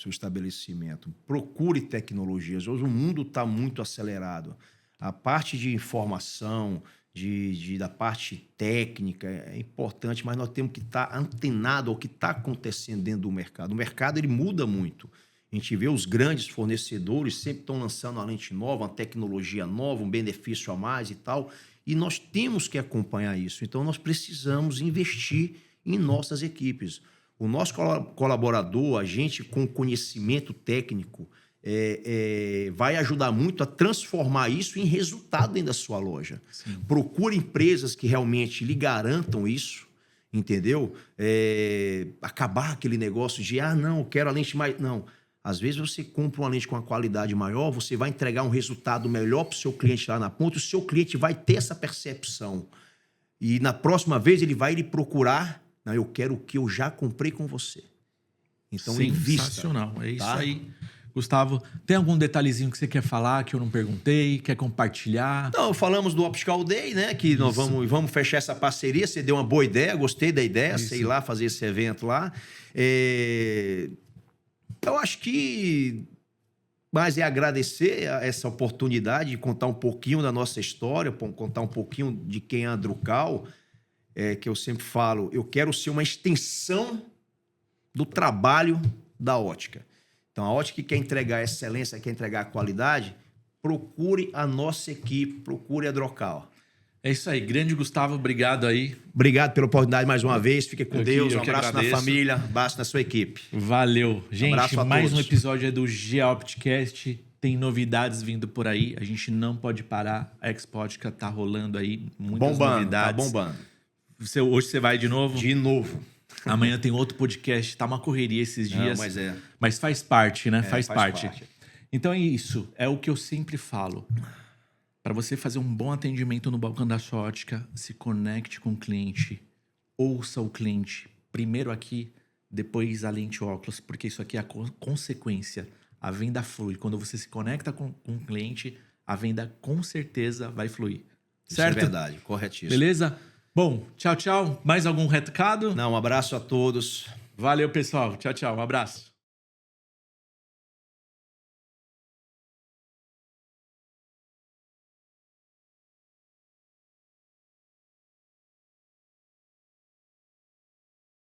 estabelecimento, procure tecnologias. Hoje o mundo está muito acelerado. A parte de informação, da parte técnica é importante, mas nós temos que estar antenado ao que está acontecendo dentro do mercado. O mercado ele muda muito. A gente vê os grandes fornecedores sempre estão lançando uma lente nova, uma tecnologia nova, um benefício a mais e tal. E nós temos que acompanhar isso. Então, nós precisamos investir em nossas equipes. O nosso colaborador, a gente com conhecimento técnico, vai ajudar muito a transformar isso em resultado dentro da sua loja. Sim. Procure empresas que realmente lhe garantam isso, entendeu? Acabar aquele negócio de, não, eu quero a lente mais... Não. Às vezes você compra uma lente com uma qualidade maior, você vai entregar um resultado melhor para o seu cliente lá na ponta, o seu cliente vai ter essa percepção. E na próxima vez ele vai lhe procurar, eu quero o que eu já comprei com você. Então invista. Sensacional, é isso aí. Gustavo, tem algum detalhezinho que você quer falar que eu não perguntei, quer compartilhar? Não, falamos do Optical Day, né? Que nós vamos fechar essa parceria. Você deu uma boa ideia, gostei da ideia, sei lá, fazer esse evento lá. Eu acho que mais é agradecer essa oportunidade de contar um pouquinho da nossa história, contar um pouquinho de quem é a Drucal, que eu sempre falo, eu quero ser uma extensão do trabalho da ótica. Então, a ótica que quer entregar excelência, quer entregar qualidade, procure a nossa equipe, procure a Drucal. É isso aí. Grande Gustavo, obrigado aí. Obrigado pela oportunidade mais uma vez. Fique com Deus. Um abraço na família, um abraço na sua equipe. Valeu. Gente, mais todos. um episódio aí do GeoOptCast. Tem novidades vindo por aí. A gente não pode parar. A Expo Ótica tá rolando aí. Muitas novidades. Tá bombando. Hoje você vai de novo? De novo. Amanhã tem outro podcast. Tá uma correria esses dias. Não, mas faz parte, né? Faz parte. Então é isso. É o que eu sempre falo. Para você fazer um bom atendimento no balcão da sua ótica, se conecte com o cliente, ouça o cliente. Primeiro aqui, depois a lente óculos, porque isso aqui é a consequência. A venda flui. Quando você se conecta com o cliente, a venda com certeza vai fluir. Certo? Isso é verdade, corretíssimo. Beleza? Bom, tchau, tchau. Mais algum recado? Não, um abraço a todos. Valeu, pessoal. Tchau, tchau. Um abraço.